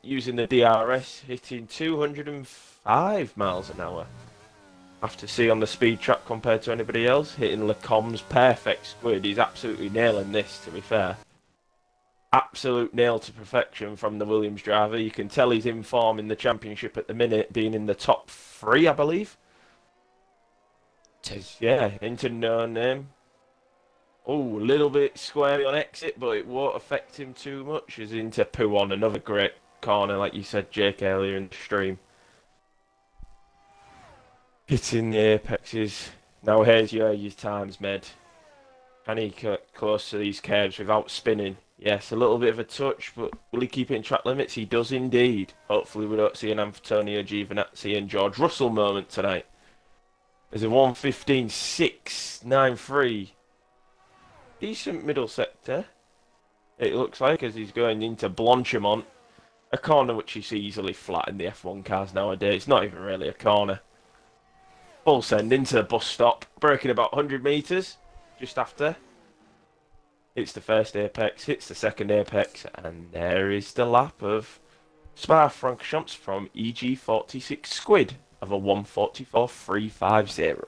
B: Using the DRS, hitting 205 miles an hour. Have to see on the speed track compared to anybody else. Hitting Lecombe's perfect Squid. He's absolutely nailing this, to be fair. Absolute nail to perfection from the Williams driver. You can tell he's in form in the championship at the minute, being in the top 3, I believe.
A: 2.
B: Yeah, into no name. Oh, a little bit squarey on exit, but it won't affect him too much. He's into Pouon, another great corner, like you said, Jake, earlier in the stream. Hitting the apexes. Now here's your times, Med. Can he get close to these curves without spinning? Yes, a little bit of a touch, but will he keep it in track limits? He does indeed. Hopefully we don't see an Antonio Giovinazzi and George Russell moment tonight. There's a 1:15.693. Decent middle sector, it looks like, as he's going into Blanchimont. A corner which you see easily flat in the F1 cars nowadays. It's not even really a corner. Full send into the bus stop, braking about 100 metres, just after. Hits the first apex, hits the second apex, and there is the lap of Spa-Francorchamps from EG46 Squid. of a 144.350.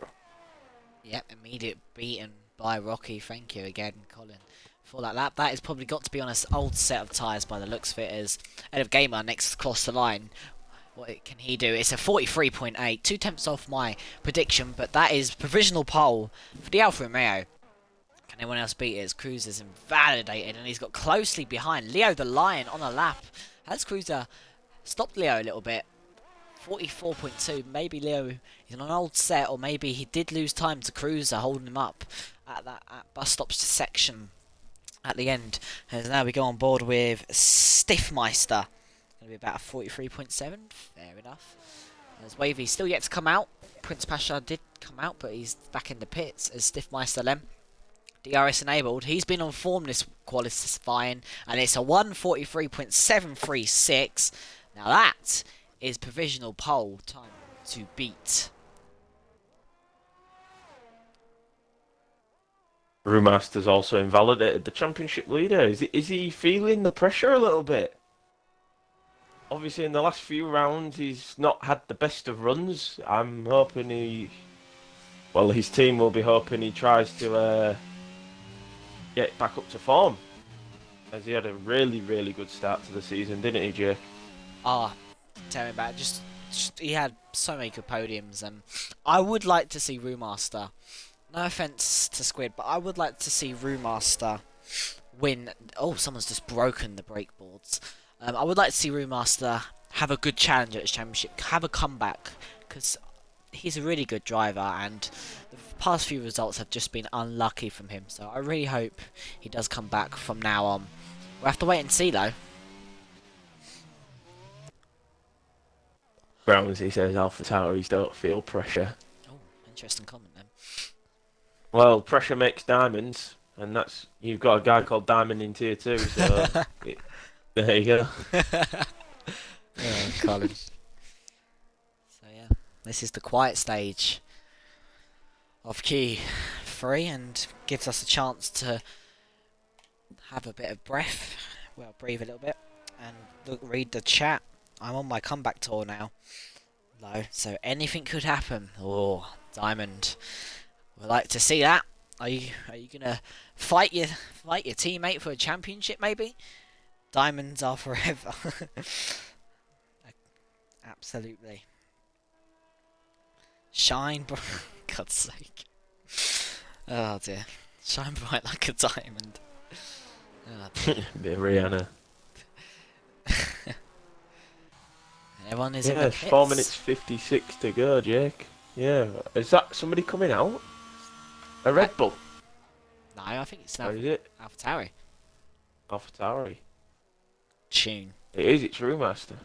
A: Yep, immediate beaten by Rocky. Thank you again, Colin, for that lap. That has probably got to be on an old set of tyres by the looks of it. As Ed of Gamer next across the line. What can he do? It's a 43.8, 2 tenths off my prediction, but that is provisional pole for the Alfa Romeo. Can anyone else beat it? As Cruz is invalidated, and he's got closely behind Leo the Lion on a lap. Has Cruiser stopped Leo a little bit? 44.2. Maybe Leo is on an old set, or maybe he did lose time to Cruiser holding him up at that bus stops section at the end. As now we go on board with Stiffmeister. Going to be about a 43.7. Fair enough. As Wavy still yet to come out. Prince Pasha did come out, but he's back in the pits as Stiffmeister Lem. DRS enabled. He's been on form this qualifying, and it's a 143.736. Now that is provisional pole time to beat.
B: Brewmaster's also invalidated the championship leader. Is he feeling the pressure a little bit? Obviously, in the last few rounds, he's not had the best of runs. I'm hoping his team will be hoping he tries to get back up to form. As he had a really, really good start to the season, didn't he, Jake?
A: Tell me about it. Just he had so many good podiums, and I would like to see Brewmaster. No offense to Squid, but I would like to see Brewmaster win. Oh, someone's just broken the brake boards. I would like to see Brewmaster have a good challenge at his championship, have a comeback, because he's a really good driver, and the past few results have just been unlucky from him. So I really hope he does come back from now on. We'll have to wait and see, though.
B: Brownsy says Alpha Tauris don't feel pressure.
A: Oh, interesting comment then.
B: Well, pressure makes diamonds, and you've got a guy called Diamond in Tier 2, so there you go.
A: Colin. So yeah, this is the quiet stage of Q3, and gives us a chance to have a bit of breath. Well, breathe a little bit and read the chat. I'm on my comeback tour now, though, so anything could happen. Oh, Diamond. We'd like to see that. Are you gonna fight your teammate for a championship? Maybe. Diamonds are forever. Absolutely. Shine bright. God's sake. Oh dear. Shine bright like a diamond. Oh,
B: Bit of Rihanna.
A: Everyone is in the
B: Yeah,
A: pits.
B: 4 minutes 56 to go, Jake. Yeah, is that somebody coming out? A Red Bull?
A: No, I think it's
B: Or is it
A: AlphaTauri.
B: AlphaTauri?
A: Tune.
B: It is, it's Brewmaster.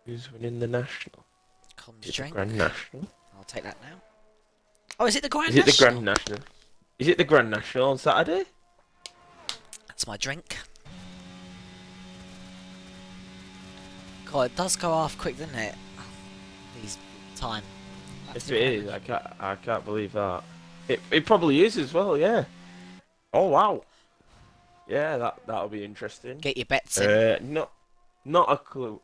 B: Who's winning the National?
A: Comms
B: Is it the
A: drink.
B: Grand National?
A: I'll take that now. Oh, is it the Grand
B: Is it the
A: National?
B: Grand National? Is it the Grand National on Saturday?
A: That's my drink. God, it does go off quick, doesn't it? These time.
B: Yes, it is. I can't believe that. It probably is as well. Yeah. Oh wow. Yeah, that'll be interesting.
A: Get your bets in.
B: Not a clue.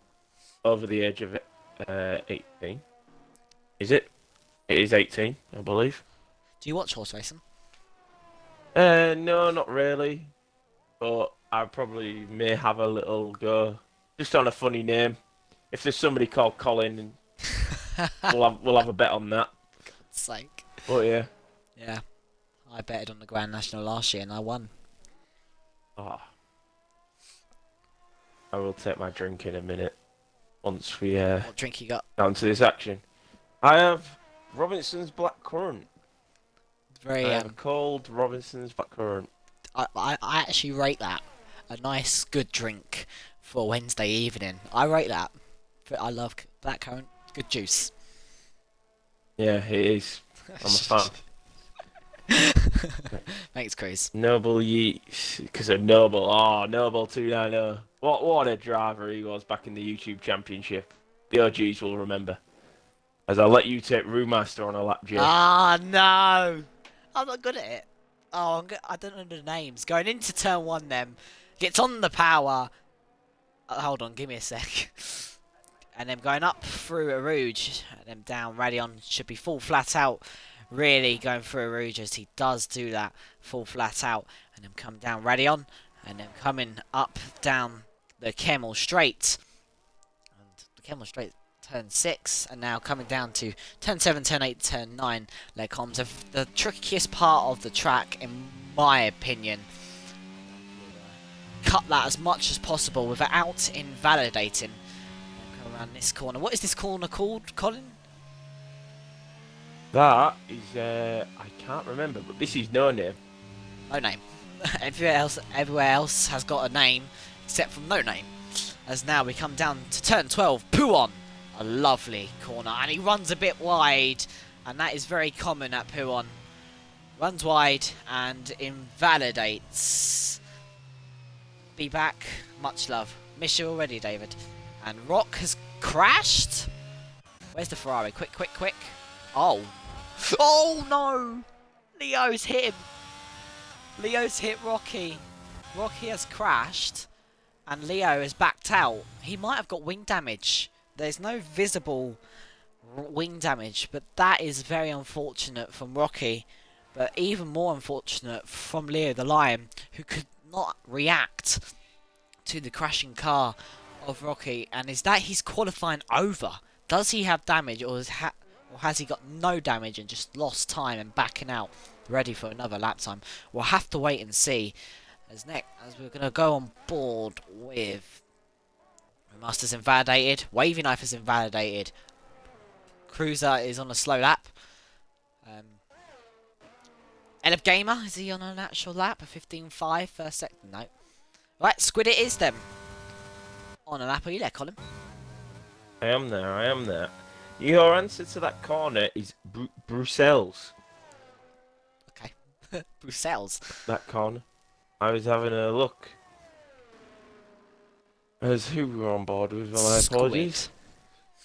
B: Over the age of 18. Is it? It is 18, I believe.
A: Do you watch horse racing?
B: No, not really. But I probably may have a little go, just on a funny name. If there's somebody called Colin, and we'll have a bet on that.
A: God's sake.
B: But yeah.
A: Yeah. I betted on the Grand National last year and I won.
B: Oh. I will take my drink in a minute. Once we
A: What drink you got?
B: down to this action. I have Robinson's Black Currant.
A: Very
B: I have a cold Robinson's Black Currant.
A: I actually rate that a nice good drink for Wednesday evening. I rate that. I love blackcurrant. Good juice.
B: Yeah, it is. I'm a fan.
A: Thanks, Chris.
B: Noble Yeats, because of Noble. Oh, Noble 290. What a driver he was back in the YouTube Championship. The OGs will remember. As I'll let you take Brewmaster on a lap, Jay.
A: Ah, no! I'm not good at it. Oh, I don't know the names. Going into turn one, then. Gets on the power. hold on, give me a sec. And then going up through Arouge, and then down Radion should be full flat out. Really going through Arouge as he does do that, full flat out. And then come down Radion, and then coming up down the Camel Straight. And the Camel Straight turn 6, and now coming down to turn 7, turn 8, turn 9. There comes the trickiest part of the track, in my opinion. Cut that as much as possible without invalidating. Come around this corner. What is this corner called, Colin?
B: That is, I can't remember, but this is No Name.
A: No Name. Everywhere else has got a name, except from No Name. As now we come down to turn 12, Puon. A lovely corner, and he runs a bit wide, and that is very common at Puon. Runs wide and invalidates. Be back. Much love. Miss you already, David. And Rock has crashed. Where's the Ferrari? Quick, quick, quick. Oh. Oh, no. Leo's hit him. Leo's hit Rocky. Rocky has crashed. And Leo has backed out. He might have got wing damage. There's no visible wing damage. But that is very unfortunate from Rocky. But even more unfortunate from Leo the Lion, who could not react to the crashing car of Rocky. And is that his qualifying over? Does he have damage, or has he got no damage and just lost time and backing out, ready for another lap time? We'll have to wait and see. As we're going to go on board with Master's invalidated, Wavy Knife is invalidated, Cruiser is on a slow lap. Elf Gamer, is he on an actual lap? A 15.5 first second? No. Right, Squid it is then. On a lap, are you there, Colin?
B: I am there. Your answer to that corner is Brussels.
A: Okay. Brussels.
B: That corner. I was having a look. As who we were on board with, well, my apologies.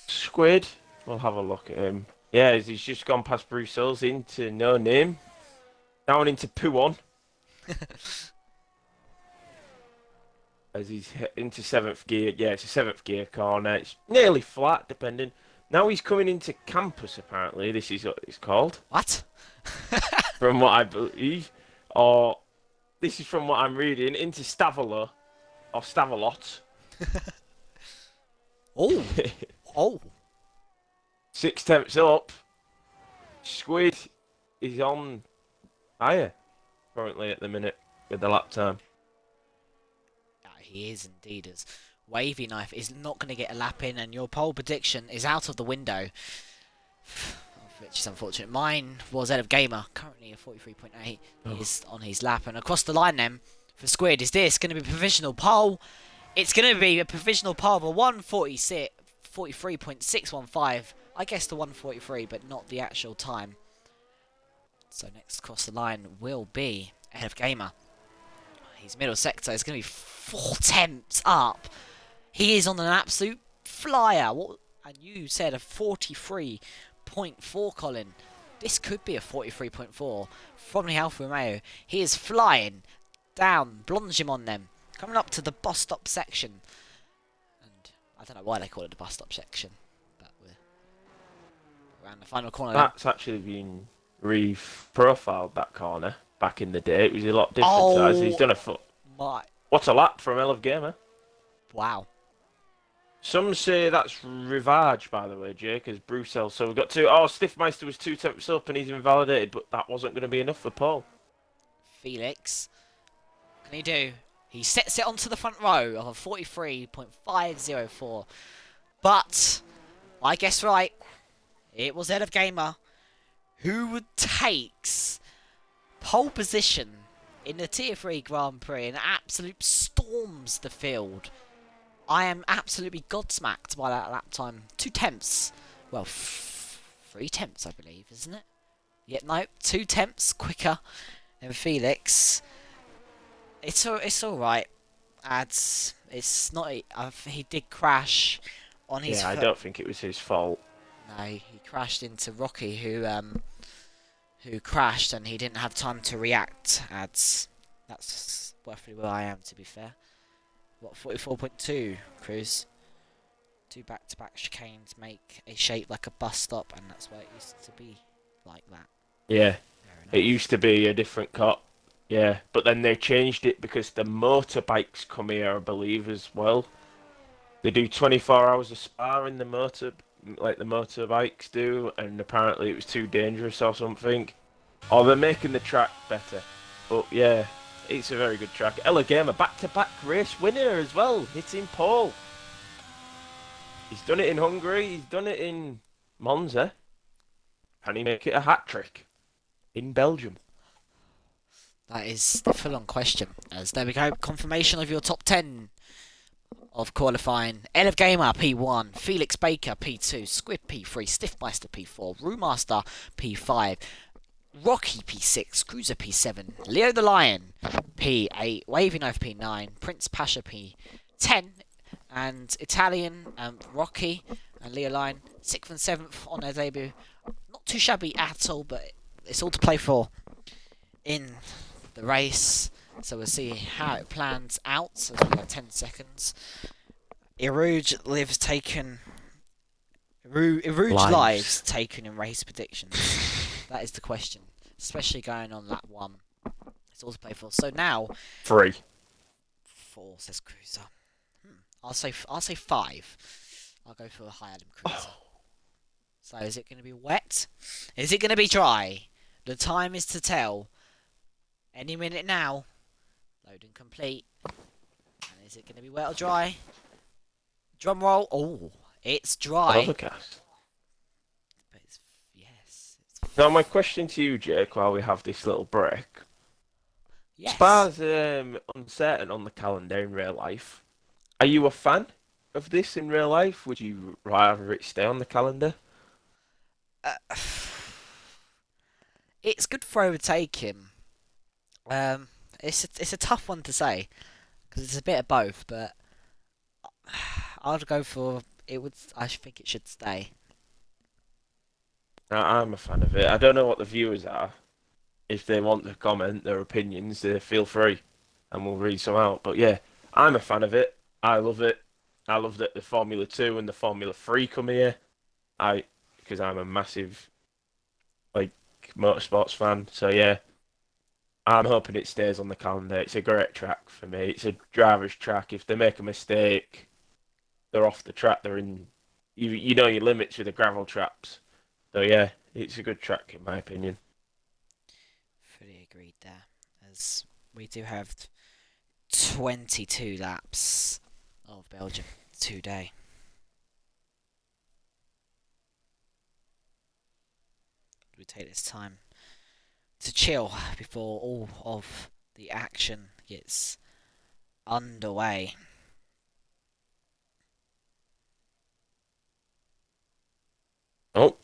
B: Squid. We'll have a look at him. Yeah, he's just gone past Brussels into No Name. Down into Puon. As he's into 7th gear. Yeah, it's a 7th gear corner. It's nearly flat, depending. Now he's coming into Campus, apparently. This is what it's called.
A: What?
B: From what I believe. Or, this is from what I'm reading. Into Stavolo. Or Stavelot.
A: Oh. Oh.
B: 6 tenths up. Squid is on higher currently at the minute with the lap time.
A: He is indeed, as Wavy Knife is not going to get a lap in, and your pole prediction is out of the window, which is unfortunate. Mine was Elf Gamer, currently a 43.8. He's on his lap, and across the line then for Squid is this going to be a provisional pole. It's going to be a provisional pole of a 1:43.615. I guess the 1:43, but not the actual time. So next across the line will be Elf Gamer. His middle sector is going to be 4 tenths up. He is on an absolute flyer. And you said a 43.4, Colin. This could be a 43.4 from the Alfa Romeo. He is flying down, blunging on them, coming up to the bus stop section. And I don't know why they call it the bus stop section, but we're around the final corner.
B: That's actually been re-profiled, that corner. Back in the day, it was a lot different. So he's done a foot. What's a lap from Elf Gamer?
A: Wow.
B: Some say that's Rivage, by the way, Jake, as Brussels. So we've got two. Oh, Stiffmeister was 2 tenths up and he's invalidated, but that wasn't going to be enough for Paul.
A: Felix, what can he do? He sets it onto the front row of a 43.504. But I guess right. It was Elf Gamer who takes pole position in the Tier 3 Grand Prix and absolute storms the field. I am absolutely godsmacked by that lap time. 2 tenths. Well, 3 tenths, I believe, isn't it? Yep, no, 2 tenths quicker than Felix. It's all right. It's not. He did crash on his.
B: Yeah, I don't think it was his fault.
A: No, he crashed into Rocky, who crashed, and he didn't have time to react. That's roughly where I am, to be fair. What, 44.2, Cruz? Two back-to-back chicanes make a shape like a bus stop, and that's why it used to be like that.
B: Yeah,
A: Fair
B: it
A: enough.
B: used to be a different cut. Yeah, but then they changed it because the motorbikes come here, I believe, as well. They do 24 hours of spa in the like the motorbikes do, and apparently it was too dangerous or something. Or they're making the track better. But yeah, it's a very good track. Ella Gamer, back-to-back race winner as well, hitting pole. He's done it in Hungary, he's done it in Monza. Can he make it a hat trick in Belgium?
A: That is the full-on question. As there we go, confirmation of your top 10 of qualifying. Elf Gamer P1, Felix Baker P2, Squid P3, Stiffmeister P4, Brewmaster P5, Rocky P6, Cruiser P7, Leo the Lion P8, Waving Oath P9, Prince Pasha P10, and Italian Rocky and Leo Lion 6th and 7th on their debut. Not too shabby at all, but it's all to play for in the race. So we'll see how it plans out as we have 10 seconds. Irouge lives taken in race predictions. That is the question, especially going on lap 1. It's all to play for. So now
B: 3.
A: 4 says Cruiser. I'll say 5. I'll go for a high Adam Cruiser.
B: Oh,
A: So is it going to be wet? Is it going to be dry? The time is to tell. Any minute now. Load and complete. And is it going to be wet or dry? Drum roll. Oh, it's dry.
B: overcast.
A: But it's, yes. It's,
B: Now, my question to you, Jake, while we have this little break.
A: yes.
B: Spa's uncertain on the calendar in real life. Are you a fan of this in real life? Would you rather it stay on the calendar?
A: Uh, it's good for overtaking. It's a tough one to say because it's a bit of both, but I'd go for it. I think it should stay.
B: I'm a fan of it. I don't know what the viewers are. If they want to comment their opinions, they feel free, and we'll read some out. But yeah, I'm a fan of it. I love it. I love that the Formula 2 and the Formula 3 come here. Because I'm a massive like motorsports fan. So yeah, I'm hoping it stays on the calendar. It's a great track for me. It's a driver's track. If they make a mistake, they're off the track. They're in. You know your limits with the gravel traps. So yeah, it's a good track in my opinion.
A: Fully agreed there, as we do have 22 laps of Belgium today. We take this time to chill before all of the action gets underway.
B: Oh,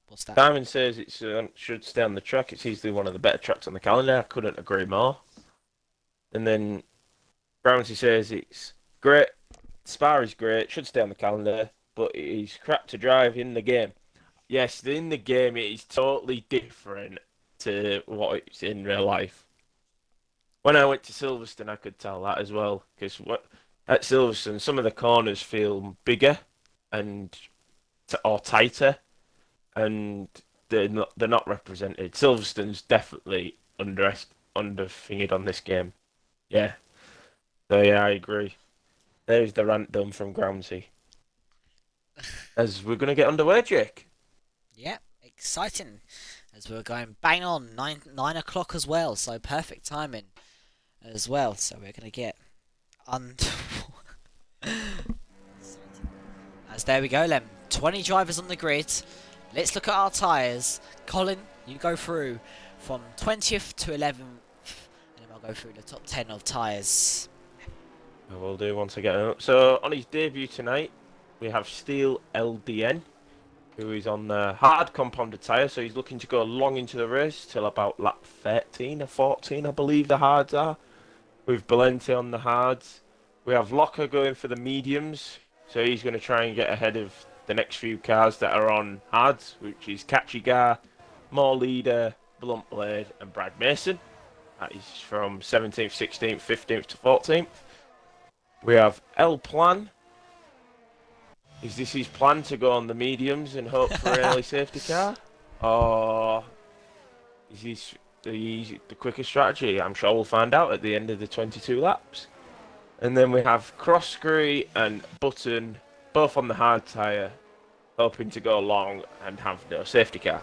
A: What's that?
B: Simon says it should stay on the track. It's easily one of the better tracks on the calendar. I couldn't agree more. And then Brownsy says it's great. Spa is great. Should stay on the calendar, but it is crap to drive in the game. Yes, in the game it is totally different to what it's in real life. When I went to Silverstone, I could tell that as well because at Silverstone some of the corners feel bigger and or tighter, and they're not represented. Silverstone's definitely under fingered on this game. Yeah. So yeah, I agree. There's the rant done from Groundsy. As we're gonna get underway, Jake.
A: Yeah, exciting. As we're going bang on 9 o'clock as well, so perfect timing as well. So we're gonna get under. As there we go, then 20 drivers on the grid. Let's look at our tyres. Colin, you go through from 20th to 11th, and then I'll go through the top 10 of tyres.
B: I will do once I get up. So on his debut tonight, we have Steel LDN, who is on the hard compounded tyre, so he's looking to go long into the race till about lap 13 or 14, I believe the hards are. With Valente on the hards. We have Locker going for the mediums, so he's going to try and get ahead of the next few cars that are on hards, which is Kachigar, More Leader, Blunt Blade, and Brad Mason. That is from 17th, 16th, 15th to 14th. We have L Plan. Is this his plan to go on the mediums and hope for an early safety car? Or is this the quicker strategy? I'm sure we'll find out at the end of the 22 laps. And then we have Crossgree and Button, both on the hard tyre, hoping to go long and have no safety car.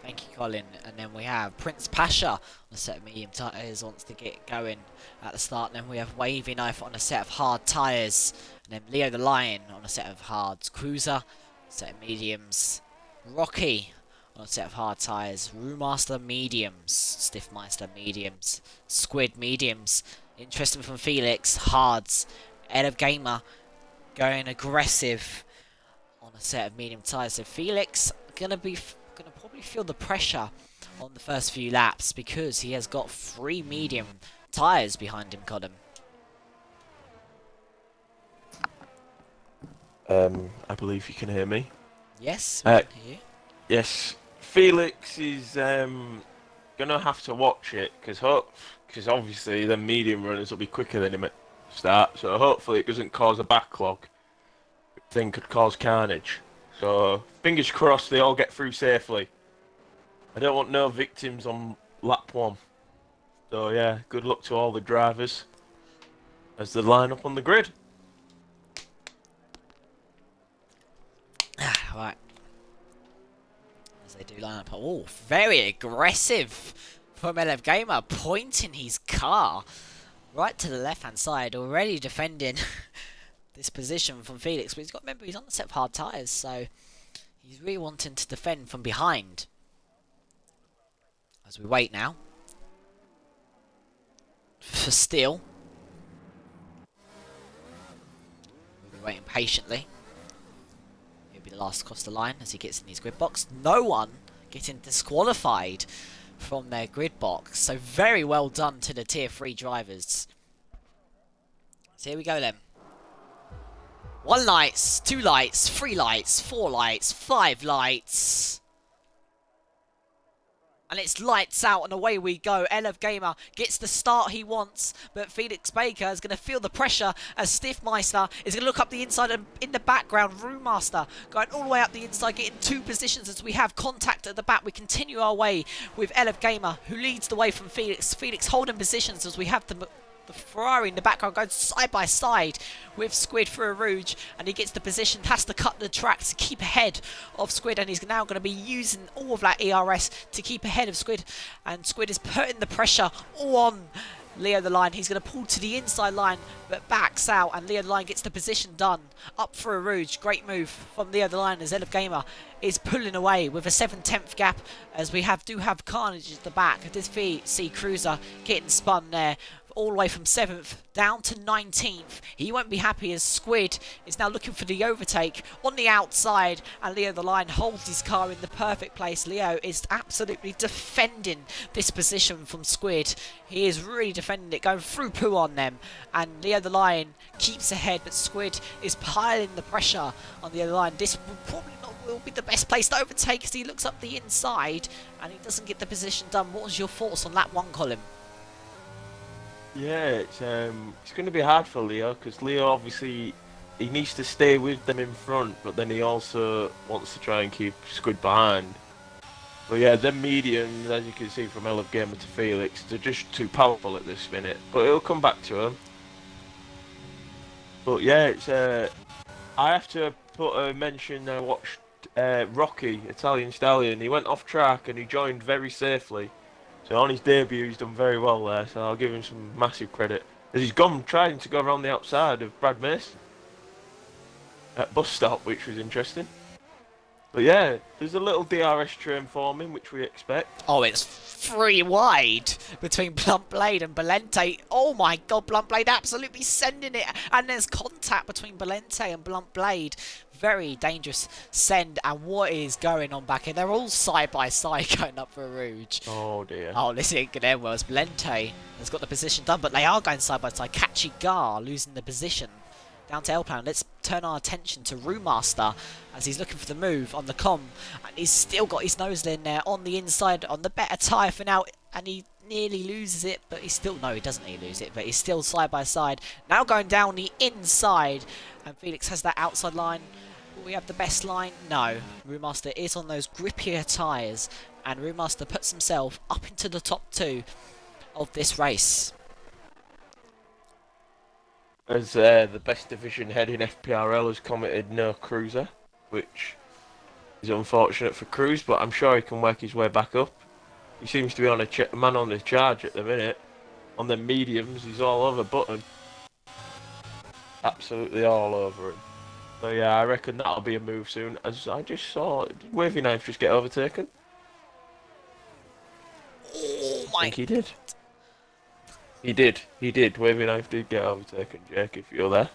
A: Thank you, Colin. And then we have Prince Pasha on a set of medium tyres, wants to get going at the start. And then we have Wavy Knife on a set of hard tyres. And then Leo the Lion on a set of hards. Cruiser, set of mediums. Rocky on a set of hard tyres. Roomaster mediums. Stiffmeister mediums. Squid mediums. Interesting from Felix, hards. Ed of Gamer going aggressive on a set of medium tyres. So Felix gonna probably feel the pressure on the first few laps because he has got 3 medium tyres behind him, Colin.
B: I believe you can hear me.
A: Yes, we can hear you.
B: Yes, Felix is gonna have to watch it because obviously the medium runners will be quicker than him at the start. So hopefully it doesn't cause a backlog. Thing could cause carnage. So fingers crossed they all get through safely. I don't want no victims on lap 1. So yeah, good luck to all the drivers as they line up on the grid.
A: Right. As they do line up. Oh, very aggressive from LF Gamer, pointing his car right to the left-hand side, already defending this position from Felix. But he's got to remember, he's on the set of hard tyres, so he's really wanting to defend from behind. As we wait now for Steele. We'll be waiting patiently. He'll be the last across the line as he gets in his grid box. No one getting disqualified from their grid box. So very well done to the tier 3 drivers. So here we go then. 1 lights, 2 lights, 3 lights, 4 lights, 5 lights. And it's lights out and away we go. LF Gamer gets the start he wants. But Felix Baker is going to feel the pressure as Stiffmeister is going to look up the inside and in the background. Roommaster going all the way up the inside, getting 2 positions as we have contact at the back. We continue our way with LF Gamer who leads the way from Felix. Felix holding positions as we have the Ferrari in the background going side by side with Squid through a Rouge, and he gets the position, has to cut the track to keep ahead of Squid, and he's now going to be using all of that ERS to keep ahead of Squid, and Squid is putting the pressure all on Leo the Lion. He's going to pull to the inside line but backs out, and Leo the Lion gets the position done up for a Rouge. Great move from Leo the Lion as LF Gamer is pulling away with a 7/10 gap as we do have Carnage at the back. This VC Cruiser getting spun there all the way from 7th down to 19th. He won't be happy as Squid is now looking for the overtake on the outside, and Leo the Lion holds his car in the perfect place. Leo is absolutely defending this position from Squid. He is really defending it, going through poo on them, and Leo the Lion keeps ahead, but Squid is piling the pressure on Leo the Lion. This will probably not will be the best place to overtake as he looks up the inside and he doesn't get the position done. What was your thoughts on lap 1, Colin?
B: Yeah, it's going to be hard for Leo because Leo obviously he needs to stay with them in front, but then he also wants to try and keep Squid behind. But yeah, them mediums, as you can see from LF Gamer to Felix, they're just too powerful at this minute. But it'll come back to him. But yeah, it's I have to put a mention. I watched Rocky, Italian Stallion. He went off track and he joined very safely. So on his debut, he's done very well there. So I'll give him some massive credit. As he's trying to go around the outside of Brad Mason at bus stop, which was interesting. But yeah, there's a little DRS train forming, which we expect.
A: Oh, it's 3 wide between Blunt Blade and Belente. Oh my god, Blunt Blade absolutely sending it. And there's contact between Belente and Blunt Blade. Very dangerous send. And what is going on back here? They're all side by side going up for a Rouge.
B: Oh dear.
A: Oh, this ain't good end well as Belente has got the position done, but they are going side by side. Catchy Gar losing the position. Down to L-Plan. Let's turn our attention to Roommaster as he's looking for the move on the com. And he's still got his nose in there on the inside on the better tyre for now. And he nearly loses it, but he's still... No, he doesn't nearly lose it, but he's still side by side. Now going down the inside, and Felix has that outside line. Will we have the best line? No. Brewmaster is on those grippier tyres, and Brewmaster puts himself up into the top 2 of this race.
B: As the best division head in FPRL has commented no cruiser, which is unfortunate for Cruz, but I'm sure he can work his way back up. He seems to be on a man on the charge at the minute. On the mediums, he's all over Button. Absolutely all over him. So yeah, I reckon that'll be a move soon. As I just saw, did Wavy Knife just get overtaken?
A: Oh my...
B: I think he did. He did. Wavy Knife did get overtaken, Jake, if you're there.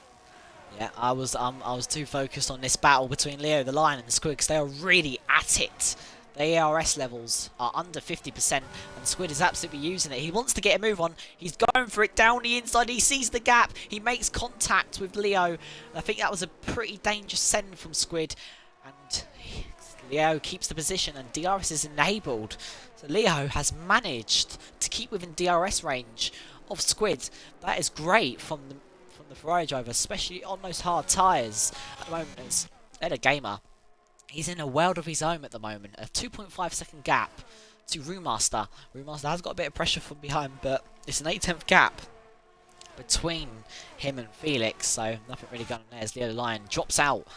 A: Yeah, I was too focused on this battle between Leo the Lion and the Squid, because they are really at it. The ARS levels are under 50%, and Squid is absolutely using it. He wants to get a move on. He's going for it down the inside. He sees the gap. He makes contact with Leo. And I think that was a pretty dangerous send from Squid. And Leo keeps the position, and DRS is enabled. So Leo has managed to keep within DRS range of Squid. That is great from the Ferrari driver, especially on those hard tyres at the moment. As Ed Gamer, he's in a world of his own at the moment. A 2.5 second gap to Brewmaster. Brewmaster has got a bit of pressure from behind, but it's an 8/10 gap between him and Felix, so nothing really going on there as Leo the Lion drops out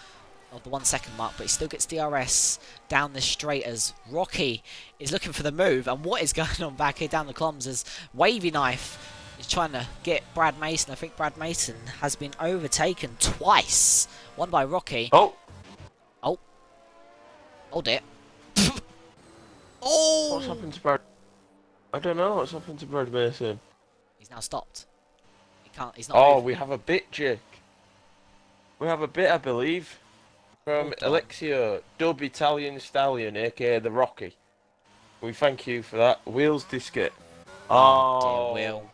A: of the 1 second mark, but he still gets DRS down this straight as Rocky is looking for the move. And what is going on back here down the comms as Wavy Knife is trying to get Brad Mason. I think Brad Mason has been overtaken twice. One by Rocky.
B: Oh!
A: Oh. Hold it. Oh!
B: What's happened to Brad? I don't know what's happened to Brad Mason.
A: He's now stopped. He can't, he's not
B: Oh,
A: moving.
B: we have a bit, Jake. We have a bit, I believe. From Alexio, Dub Italian Stallion, aka the Rocky. We thank you for that. Wheels disket.
A: Oh, dear Will.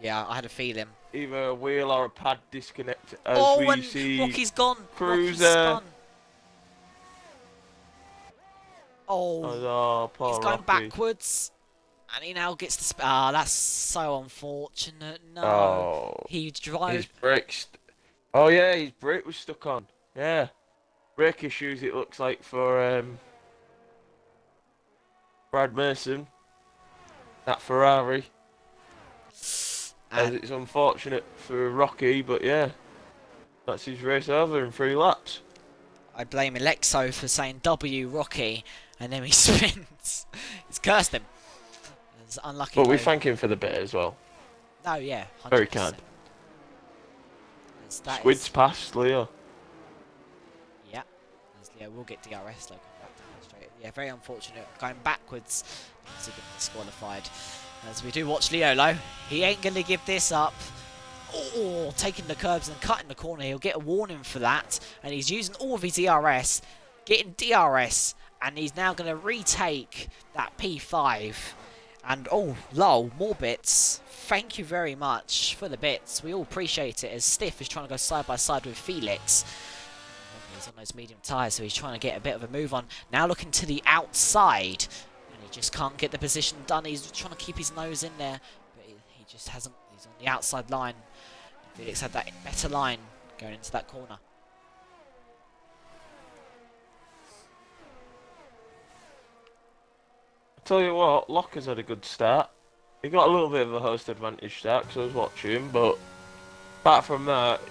A: Yeah, I had a feeling.
B: Either a wheel or a pad disconnect as
A: Oh,
B: we
A: and
B: see
A: Rocky's gone.
B: Cruiser.
A: Rocky's spun. Oh,
B: Oh, poor
A: he's going
B: Rocky.
A: backwards. And he now gets the... Ah, that's so unfortunate. No.
B: Oh,
A: He
B: his
A: drives...
B: brakes. Oh yeah, his brake was stuck on. Yeah, brake issues. It looks like for Brad Mason, that Ferrari. As it's unfortunate for Rocky, but yeah, that's his race over in 3 laps.
A: I blame Alexo for saying W Rocky, and then he spins. He's cursed him. It's unlucky.
B: But we thank him for the bit as well.
A: No, yeah, 100%.
B: Very kind. Squid's past Leo.
A: Yeah, as Leo will get DRS though, coming back down the straight. Yeah, very unfortunate. Going backwards to get disqualified. As we do watch Leo low, he ain't going to give this up. Oh, taking the curbs and cutting the corner. He'll get a warning for that. And he's using all of his DRS, getting DRS, and he's now going to retake that P5. And oh, lol, more bits. Thank you very much for the bits. We all appreciate it as Stiff is trying to go side by side with Felix. He's on those medium tyres, so he's trying to get a bit of a move on. Now looking to the outside. Just can't get the position done. He's trying to keep his nose in there, but he just hasn't. He's on the outside line. Felix had that better line going into that corner.
B: I tell you what, Locker's had a good start. He got a little bit of a host advantage start because I was watching him, but apart from that,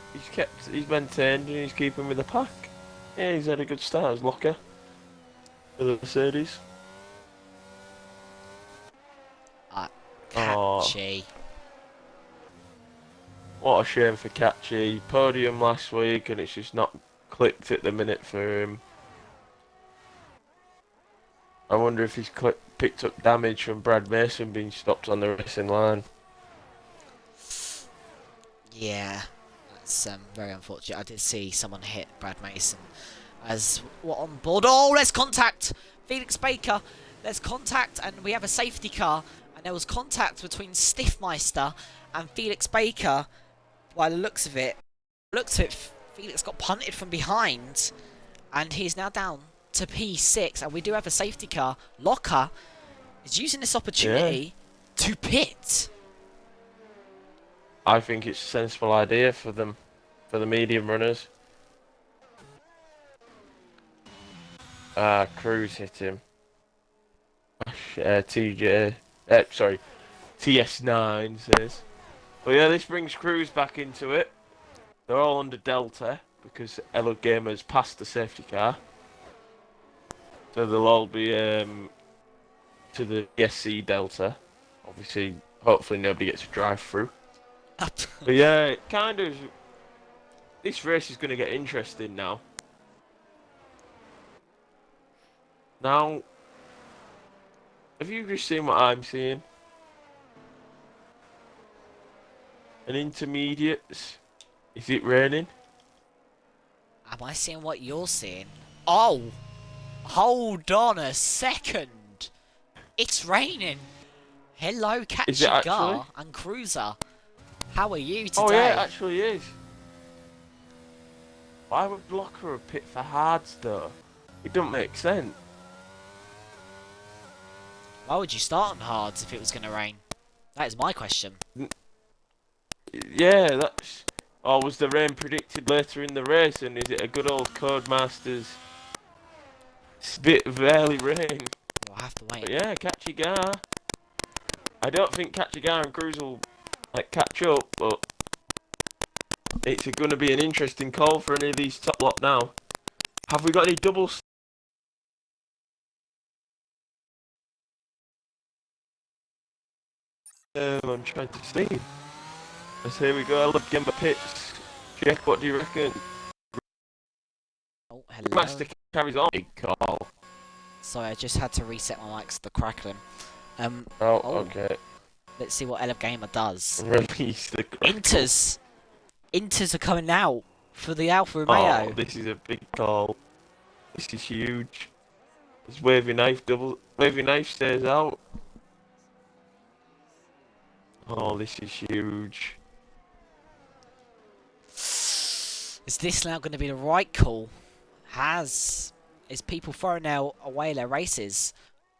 B: he's maintained and he's keeping with the pack. Yeah, he's had a good start as Locker for the Mercedes.
A: Catchy.
B: Oh, what a shame for Catchy. Podium last week and it's just not clicked at the minute for him. I wonder if he's picked up damage from Brad Mason being stopped on the racing line.
A: Yeah, that's very unfortunate. I did see someone hit Brad Mason as what on board. Oh, let's contact Felix Baker. Let's contact, and we have a safety car. And there was contact between Stiffmeister and Felix Baker. By the looks of it, Felix got punted from behind, and he's now down to P6. And we do have a safety car. Locker is using this opportunity To pit?
B: I think it's a sensible idea for them, for the medium runners. Cruz hit him. Sorry, TS9 says. But yeah, this brings Cruz back into it. They're all under Delta because Elo Gamer's passed the safety car. So they'll all be to the SC Delta. Obviously, hopefully nobody gets a drive through. But yeah, it kind of. This race is going to get interesting now. Now, have you just seen what I'm seeing? An intermediates. Is it raining?
A: Am I seeing what you're seeing? Oh! Hold on a second! It's raining! Hello,
B: Is it actually?
A: Kachigar and Cruiser. How are you today?
B: Oh yeah, it actually is. Why would Blocker a pit for hards though? It doesn't make sense.
A: Why would you start on hards if it was going to rain? That is my question.
B: Yeah, that's. Or was the rain predicted later in the race, and is it a good old Codemasters bit of early rain?
A: We'll have to wait.
B: But yeah, Kachigar. I don't think Kachigar and Cruz will catch up, but it's going to be an interesting call for any of these top lot now. Have we got any doubles? I'm trying to see. Let's here we go. I love Gemma Pits. Jack, what do you reckon?
A: Oh, hello.
B: Master carries on. Big call.
A: Sorry, I just had to reset my mic 'cause the crackling.
B: Okay.
A: Let's see what Elf Gamer does.
B: Release the crackle.
A: Inters are coming out for the Alfa Romeo.
B: Oh, this is a big call. This is huge. This wavy knife wavy knife stays out. Oh, this is huge.
A: Is this now going to be the right call? Is people throwing away their races?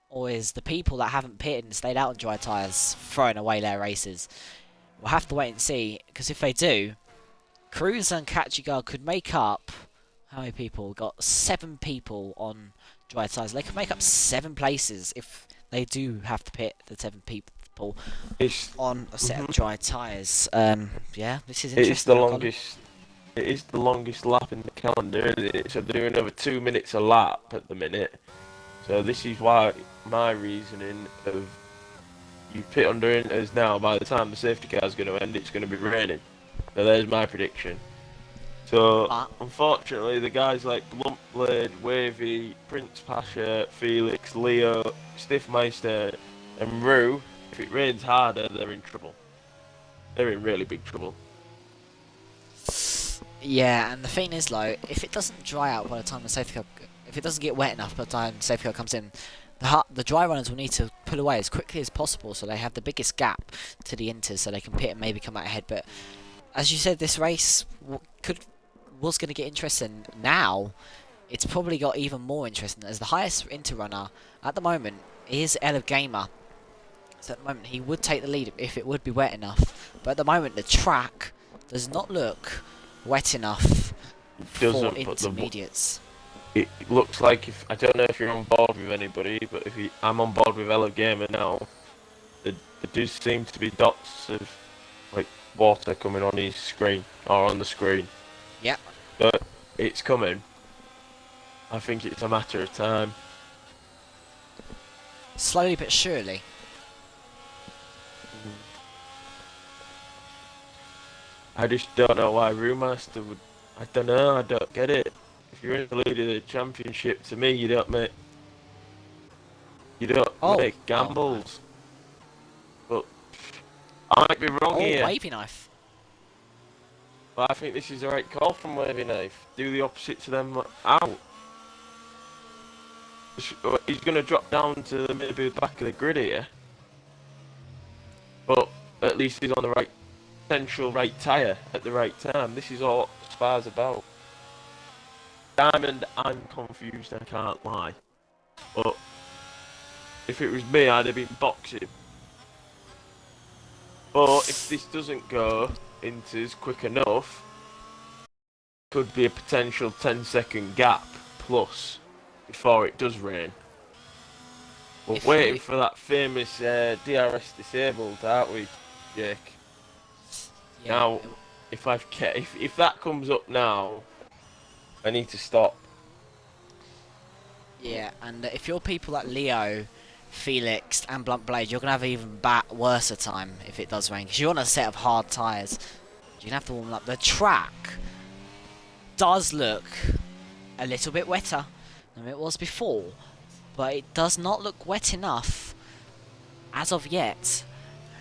A: Or is the people that haven't pitted and stayed out on dry tyres throwing away their races? We'll have to wait and see, because if they do, Cruz and Kachigar could make up... How many people? We've got 7 people on dry tyres. They could make up 7 places if they do have to pit the 7 people on a set of dry tyres. Yeah, this is interesting.
B: It's the longest. It is the longest lap in the calendar, isn't it? So they're doing over 2 minutes a lap at the minute. So this is why my reasoning of you pit under inters now. By the time the safety car is going to end, it's going to be raining. So there's my prediction. So unfortunately, the guys like Bluntblade, Wavy, Prince Pasha, Felix, Leo, Stiffmeister, and Rue, if it rains harder, they're in trouble. They're in really big trouble.
A: Yeah, and the thing is, though, if it doesn't dry out by the time the safety car, if it doesn't get wet enough by the time the safety car comes in, the dry runners will need to pull away as quickly as possible so they have the biggest gap to the inters so they can pit and maybe come out ahead. But as you said, this race was going to get interesting. Now, it's probably got even more interesting as the highest inter runner at the moment is Elf Gamer. So at the moment, he would take the lead if it would be wet enough. But at the moment, the track does not look wet enough for intermediates.
B: It looks like I don't know if you're on board with anybody, but I'm on board with Elf Gamer now. There do seem to be dots of water coming on his screen or on the screen.
A: Yep.
B: But it's coming. I think it's a matter of time.
A: Slowly but surely.
B: I just don't know why Brewmaster would. I don't know. I don't get it. If you're in the lead of the championship, to me, you don't make gambles. But I might be wrong here.
A: Wavy knife.
B: But I think this is the right call from Wavy Knife. Do the opposite to them out. He's going to drop down to maybe the back of the grid here. But at least he's on the right central right tyre at the right time. This is all what Spa's about. Diamond, I'm confused, I can't lie. But if it was me, I'd have been boxing. But if this doesn't go into quick enough, could be a potential 10-second gap plus before it does rain. We're
A: If
B: waiting
A: we,
B: for that famous DRS disabled, aren't we, Jake?
A: yeah,
B: Now, if that comes up now, I need to stop.
A: yeah, and if you're people like Leo, Felix, and Blunt Blade, you're gonna have even worse a time if it does rain, because you're on a set of hard tyres. You're gonna have to warm up. The track does look a little bit wetter than it was before, but it does not look wet enough as of yet.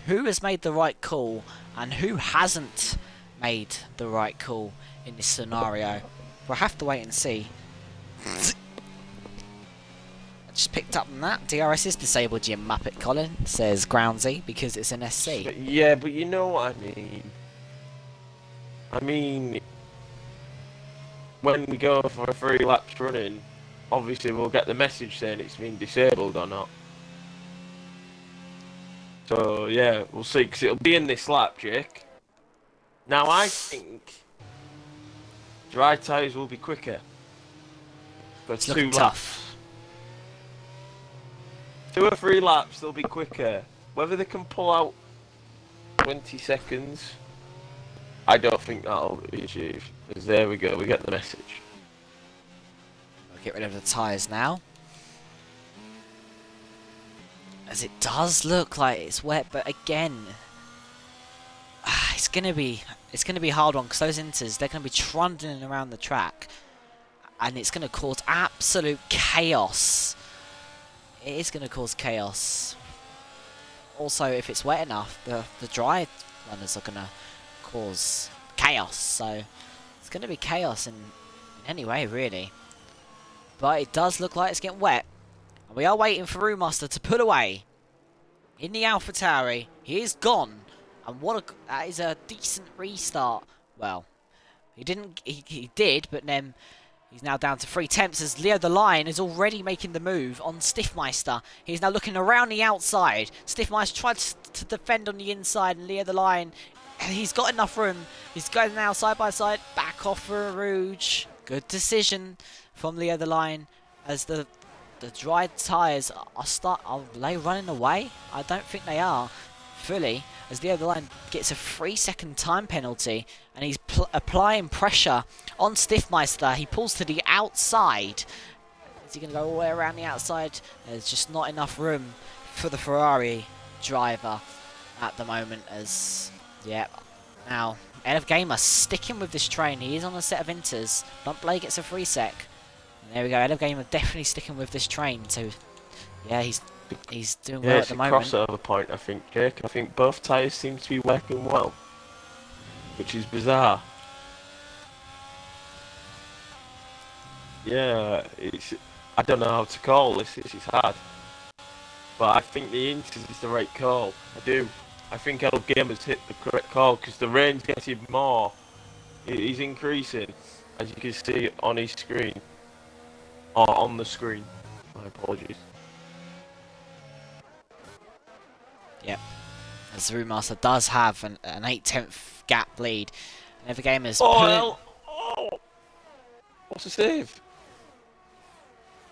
A: Who has made the right call and who hasn't made the right call in this scenario? We'll have to wait and see. I just picked up on that. DRS is disabled, Jim Muppet Colin, says Groundsy, because it's an SC.
B: Yeah, but you know what I mean. I mean, when we go for a 3 laps running, obviously we'll get the message saying it's been disabled or not. So yeah, we'll see, because it'll be in this lap, Jake. Now I think dry tyres will be quicker for
A: It's
B: 2
A: looking
B: laps.
A: tough.
B: 2 or 3 laps, they'll be quicker. Whether they can pull out 20 seconds, I don't think that'll be achieved. Because there we go, we get the message.
A: We'll get rid of the tyres now. As it does look like it's wet, but again, it's gonna be a hard one, because those inters, they're gonna be trundling around the track, and it's gonna cause absolute chaos. It is gonna cause chaos. Also, if it's wet enough, the dry runners are gonna cause chaos. So it's gonna be chaos in any way, really. But it does look like it's getting wet. And we are waiting for Remaster to pull away in the AlphaTauri. He is gone. And that is a decent restart. Well, he didn't. He did, but then he's now down to 3/10 as Leo the Lion is already making the move on Stiffmeister. He's now looking around the outside. Stiffmeister tried to defend on the inside, and Leo the Lion, he's got enough room. He's going now side by side, back off for a Rouge. Good decision from Leo the Lion as the dry tyres are they running away? I don't think they are fully, as Leo the Lion gets a 3-second time penalty, and he's applying pressure on Stiffmeister. He pulls to the outside. Is he going to go all the way around the outside? There's just not enough room for the Ferrari driver at the moment, as yeah. Now Elf Gamer sticking with this train. He is on a set of inters. Blunt Blade gets a 3 sec. And there we go. Elf Gamer definitely sticking with this train. So yeah, he's doing well at the moment.
B: It's a crossover point, I think, Jake. I think both tyres seem to be working well, which is bizarre. Yeah, I don't know how to call this. This is hard, but I think the inters is the right call. I do. I think Elf Gamer's hit the correct call, because the rain's getting more. He's increasing, as you can see on his screen. Or on the screen. My apologies.
A: Yep. As the Remaster does have an 8/10 gap lead. And every game is
B: Oh, what's the save?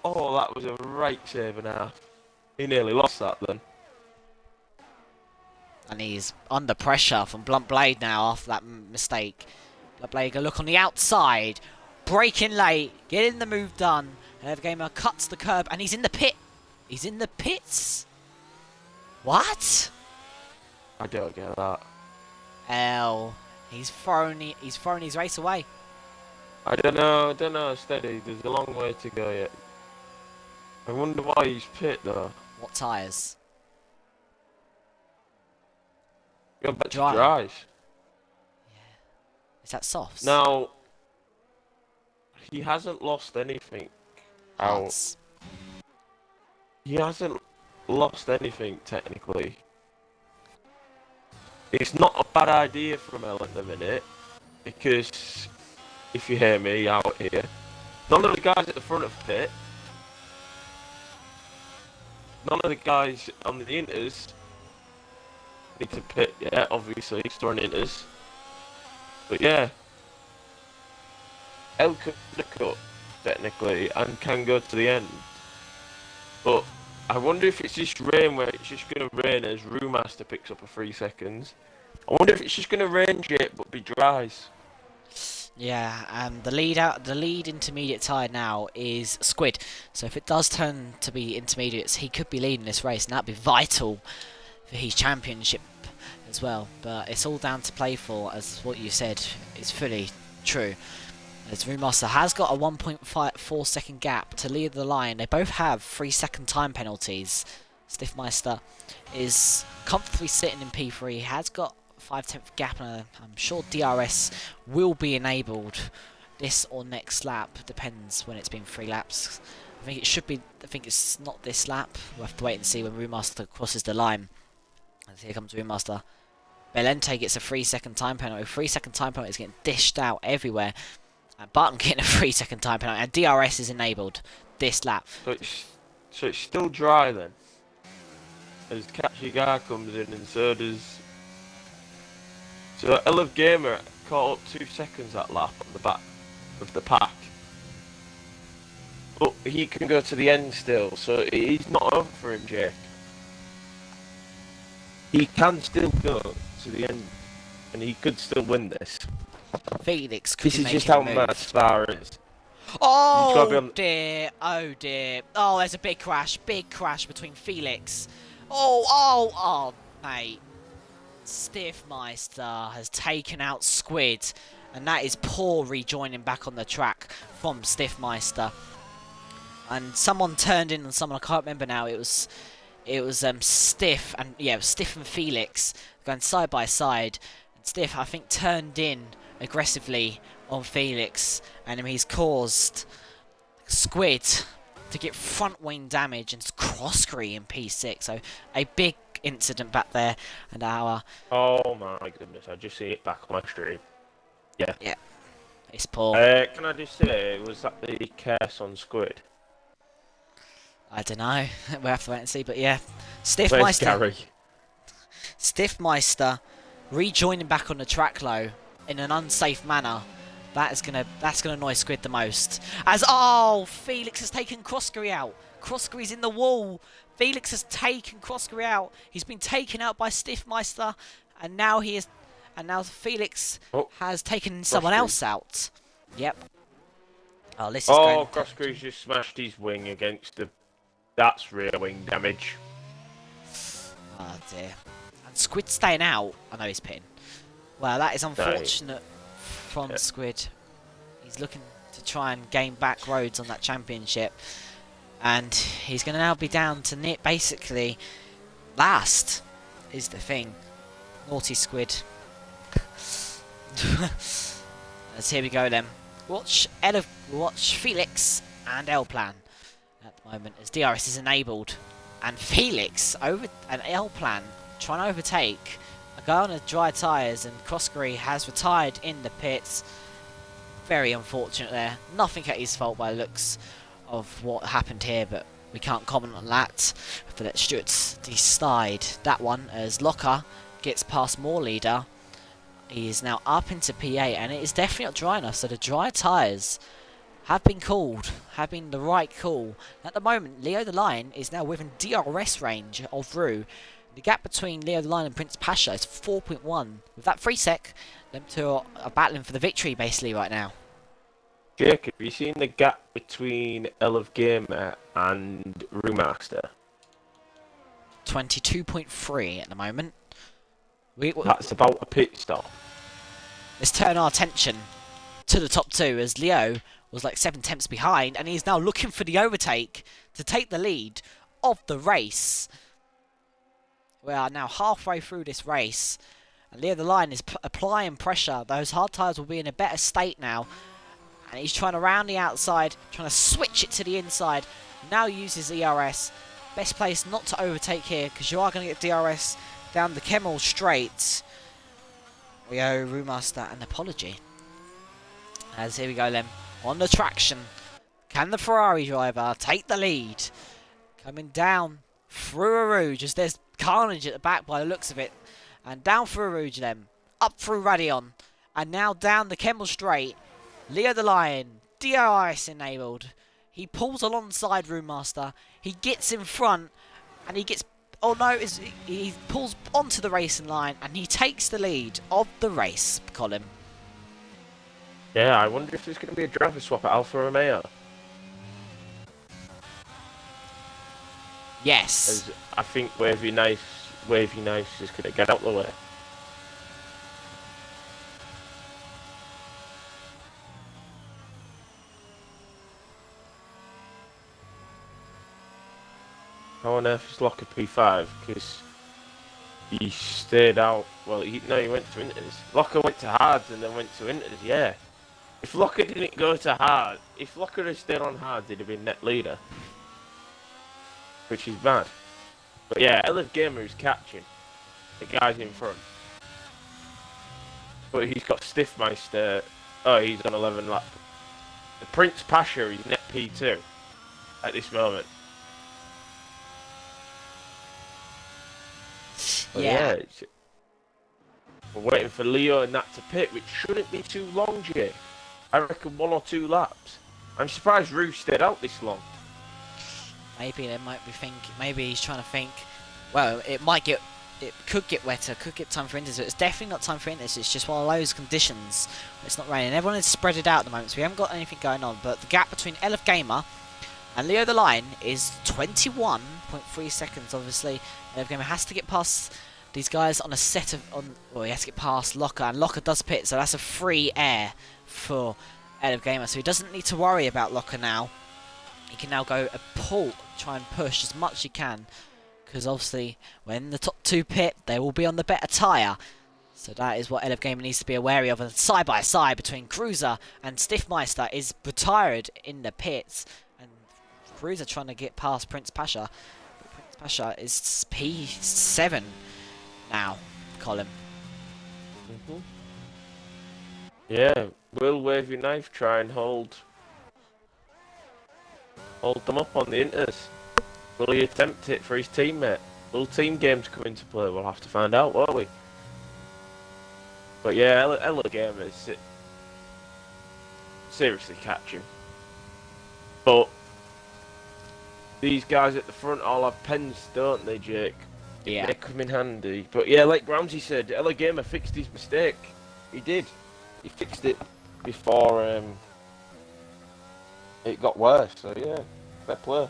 B: Oh, that was a right save and a half. He nearly lost that then.
A: And he's under pressure from Blunt Blade now after that mistake. Blunt Blade go look on the outside. Braking late. Getting the move done. And every gamer cuts the curb, and he's in the pit. He's in the pits. What?
B: I don't get that.
A: He's thrown his race away.
B: I don't know, steady. There's a long way to go yet. I wonder why he's pit though.
A: What tyres?
B: Go back to
A: Dry.
B: dries.
A: Is that softs?
B: Now, he hasn't lost anything out.
A: Hards.
B: He hasn't lost anything technically. It's not a bad idea from L at the minute, because if you hear me out here, none of the guys at the front of pit, none of the guys on the inters need to pit yet, obviously, he's throwing in us. But yeah, El could have cut, technically, and can go to the end. But I wonder if it's just rain where it's just going to rain as Brewmaster picks up a 3 seconds. I wonder if it's just going to rain Jake but be dries.
A: Yeah, and the lead intermediate tyre now is Squid. So if it does turn to be intermediates, he could be leading this race, and that'd be vital for his championship as well. But it's all down to play for, as what you said is fully true. As Brewmaster has got a 1.4 second gap to lead the line. They both have 3-second time penalties. Stiffmeister is comfortably sitting in P3. He has got 5/10 gap, and I'm sure DRS will be enabled this or next lap. Depends when it's been 3 laps. I think it should be. I think it's not this lap. We'll have to wait and see when Brewmaster crosses the line. And here comes Brewmaster. Belente gets a 3-second time penalty. 3-second time penalty is getting dished out everywhere. Barton getting a 3-second time penalty, and DRS is enabled this lap.
B: So it's still dry then. As Kachigar comes in, and so does. So Elf Gamer caught up 2 seconds that lap at the back of the pack. But he can go to the end still, so he's not over for him, Jake. He can still go to the end, and he could still win this.
A: Felix could
B: This is just how mad Spa is.
A: Oh dear, oh dear. Oh, there's a big crash between Felix. Oh, mate. Stiffmeister has taken out Squid, and that is poor rejoining back on the track from Stiffmeister. And someone turned in on someone, I can't remember now. It was Stiff, and yeah, it was Stiff and Felix going side by side. And Stiff, I think, turned in aggressively on Felix, and he's caused Squid to get front wing damage and cross-scree in P6. So a big incident back there, and our...
B: Oh my goodness, I just see it back on my stream. Yeah.
A: Yeah, it's poor.
B: Can I just say, was that the curse on Squid?
A: I don't know. We'll have to wait and see, but yeah.
B: Where's Gary?
A: Stiffmeister rejoining back on the track low in an unsafe manner. That's gonna annoy Squid the most. As Felix has taken Crossbury out. Crossbury's in the wall. Felix has taken Crossbury out. He's been taken out by Stiffmeister, and now Felix has taken someone else out. Yep. Oh, this is going.
B: Crossbury's just smashed his wing against the. That's real wing damage.
A: Oh dear. And Squid staying out. I know he's pitting. Well, that is unfortunate from Squid. He's looking to try and gain back roads on that championship. And he's going to now be down to basically last, is the thing. Naughty Squid. As here we go then. Watch Felix and L-Plan at the moment as DRS is enabled. And Felix and L-Plan trying to overtake a guy on the dry tyres, and Crossbury has retired in the pits. Very unfortunate there. Nothing at his fault by the looks of what happened here, but we can't comment on that. But let Stuart's decide that one as Locker gets past More Leader. He is now up into P8, and it is definitely not dry enough, so the dry tyres have been called, have been the right call. At the moment, Leo the Lion is now within DRS range of Rue. The gap between Leo the Lion and Prince Pasha is 4.1. With that 3 sec, them two are battling for the victory basically right now.
B: Jake, have you seen the gap between Elf Gamer and Brewmaster?
A: 22.3 at the moment.
B: That's about a pit stop.
A: Let's turn our attention to the top two, as Leo was like 7 tenths behind, and he's now looking for the overtake to take the lead of the race. We are now halfway through this race, and Leo the Lion is applying pressure. Those hard tyres will be in a better state now, and he's trying to round the outside, trying to switch it to the inside. Now uses ERS. Best place not to overtake here, because you are going to get DRS down the Kemmel straight. We owe Brewmaster an apology. As here we go then. On the traction. Can the Ferrari driver take the lead? Coming down through a rouge as there's carnage at the back by the looks of it. And down through Aruginem, up through Radion, and now down the Kemmel Straight. Leo the Lion, DRS enabled. He pulls alongside Roommaster. He gets in front, and he gets... Oh no, he pulls onto the racing line, and he takes the lead of the race, Colin.
B: Yeah, I wonder if there's going to be a driver swap at Alfa Romeo.
A: Yes.
B: As I think Wavy Nice is going to get out the way. How on earth is Locker P5? Because he stayed out. Well, he went to Inters. Locker went to Hards and then went to Inters. Yeah. If Locker didn't go to Hard, if Locker had stayed on Hards, he'd have been net leader. Which is bad. But yeah, LF Gamer is catching the guys in front. But he's got Stiffmeister. Oh, he's on 11 lap. The Prince Pasha is net P2 at this moment. But
A: yeah.
B: We're waiting for Leo and that to pit, which shouldn't be too long, Jake. I reckon 1 or 2 laps. I'm surprised Roo stayed out this long.
A: Maybe they might be thinking. Maybe he's trying to think. Well, it could get wetter, could get time for Inters. So it's definitely not time for Inters. It's just one of those conditions. It's not raining. Everyone is spread it out at the moment, so we haven't got anything going on. But the gap between LF Gamer and Leo the Lion is 21.3 seconds. Obviously, LF Gamer has to get past these guys on a set of well, he has to get past Locker, and Locker does pit, so that's a free air for LF Gamer. So he doesn't need to worry about Locker now. He can now go a pull, try and push as much as he can, because obviously when the top 2 pit, they will be on the better tyre. So that is what LF Gamer needs to be wary of. And side by side between Cruiser and Stiffmeister is retired in the pits, and Cruiser trying to get past Prince Pasha. Prince Pasha is P7 now, Colin.
B: Yeah, will Wavy Knife try and hold them up on the Inters? Will he attempt it for his teammate? Will team games come into play? We'll have to find out, won't we? But yeah, Ella Gamer is seriously catching. But these guys at the front all have pens, don't they, Jake?
A: Yeah.
B: They come in handy. But yeah, like Ramsey said, Ella Gamer fixed his mistake. He did. He fixed it before it got worse. So yeah, fair play.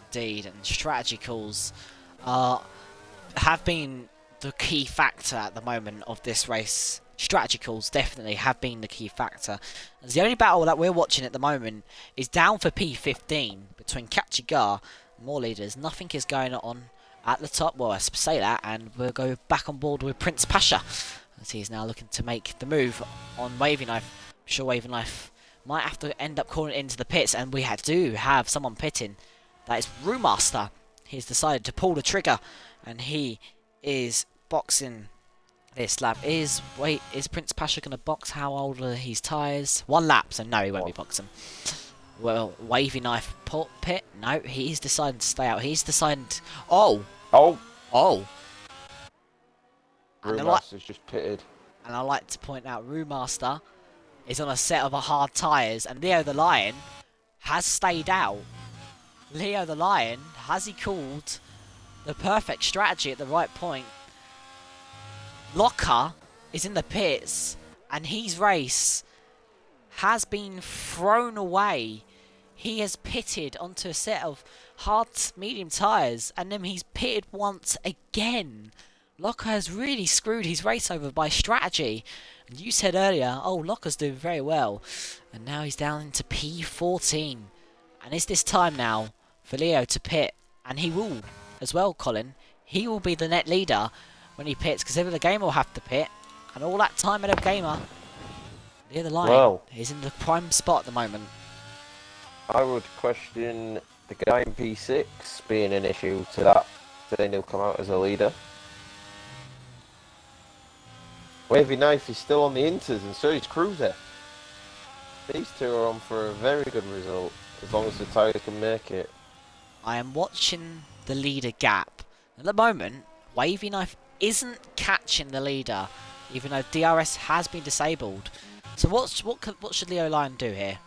A: Indeed, and strategy calls have been the key factor at the moment of this race. Strategy calls definitely have been the key factor. As the only battle that we're watching at the moment is down for P15 between Kachigar and more leaders. Nothing is going on at the top. Well, I say that, and we'll go back on board with Prince Pasha, as he's now looking to make the move on Wavy Knife. I'm sure Wavy Knife might have to end up calling it into the pits, and we do have someone pitting. That is Brewmaster. He's decided to pull the trigger, and he is boxing this lap. Is Prince Pasha going to box? How old are his tyres? 1 lap, so no, he won't be boxing. Well, Wavy Knife pit? No, he's decided to stay out. He's decided... Oh!
B: Brewmaster's just pitted.
A: And I like to point out, Brewmaster is on a set of hard tyres, and Leo the Lion has stayed out. Leo the Lion, has he called the perfect strategy at the right point? Locker is in the pits, and his race has been thrown away. He has pitted onto a set of hard medium tyres, and then he's pitted once again. Locker has really screwed his race over by strategy. And you said earlier, oh, Locker's doing very well, and now he's down into P14. And it's this time now for Leo to pit, and he will as well, Colin. He will be the net leader when he pits, because Ever the Gamer will have to pit, and all that time Ever the Gamer, Leo the Lion, is in the prime spot at the moment.
C: I would question the guy in P6 being an issue to that, saying he'll come out as a leader. Wavy Knife is still on the Inters, and so is Cruiser. These two are on for a very good result, as long as the tyres can make it.
A: I am watching the leader gap. At the moment, Wavy Knife isn't catching the leader, even though DRS has been disabled. So what should Leo Lion do here?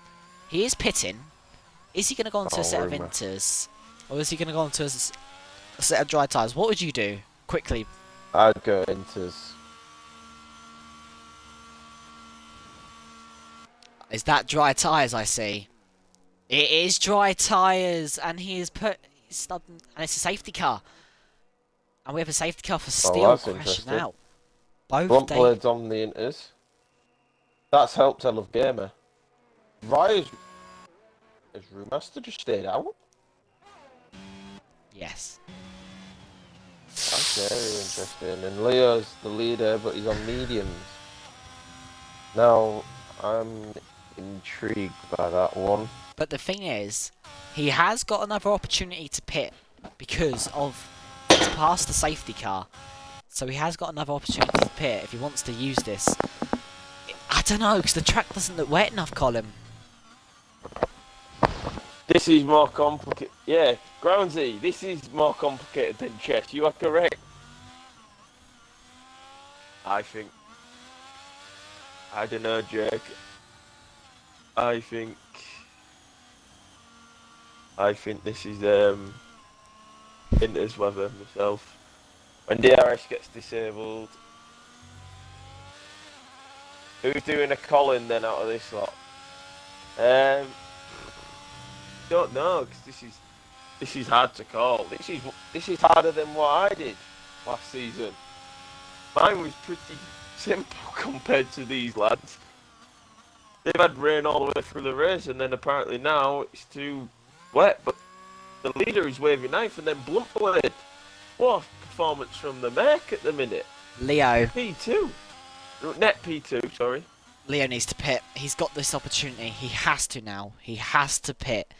A: He is pitting. Is he going to go onto a set of inters? Or is he going to go onto a set of dry tyres? What would you do? Quickly.
C: I'd go inters.
A: Is that dry tyres I see? It is dry tyres, and he is and it's a safety car. And we have a safety car for Steel crashing out. Both
C: blunt blades on the inters. That's helped I Love Gamer. Why has Remaster just stayed out?
A: Yes.
C: That's very interesting. And Leo's the leader, but he's on mediums. Now, I'm intrigued by that one.
A: But the thing is, he has got another opportunity to pit because of he's past the safety car. So he has got another opportunity to pit if he wants to use this. I don't know, because the track doesn't look wet enough, Colin.
B: This is more complicated. Yeah, Groundsy, this is more complicated than chess. You are correct. I think. I don't know, Jake. I think this is Inter's weather myself. When DRS gets disabled, who's doing a Colin then out of this lot? Don't know, because this is hard to call. This is harder than what I did last season. Mine was pretty simple compared to these lads. They've had rain all the way through the race, and then apparently now it's too wet. But the leader is Wavy Knife and then Blunt Blade. What a performance from the mech at the minute.
A: Leo.
B: P2. Net P2, sorry.
A: Leo needs to pit. He's got this opportunity. He has to now. He has to pit.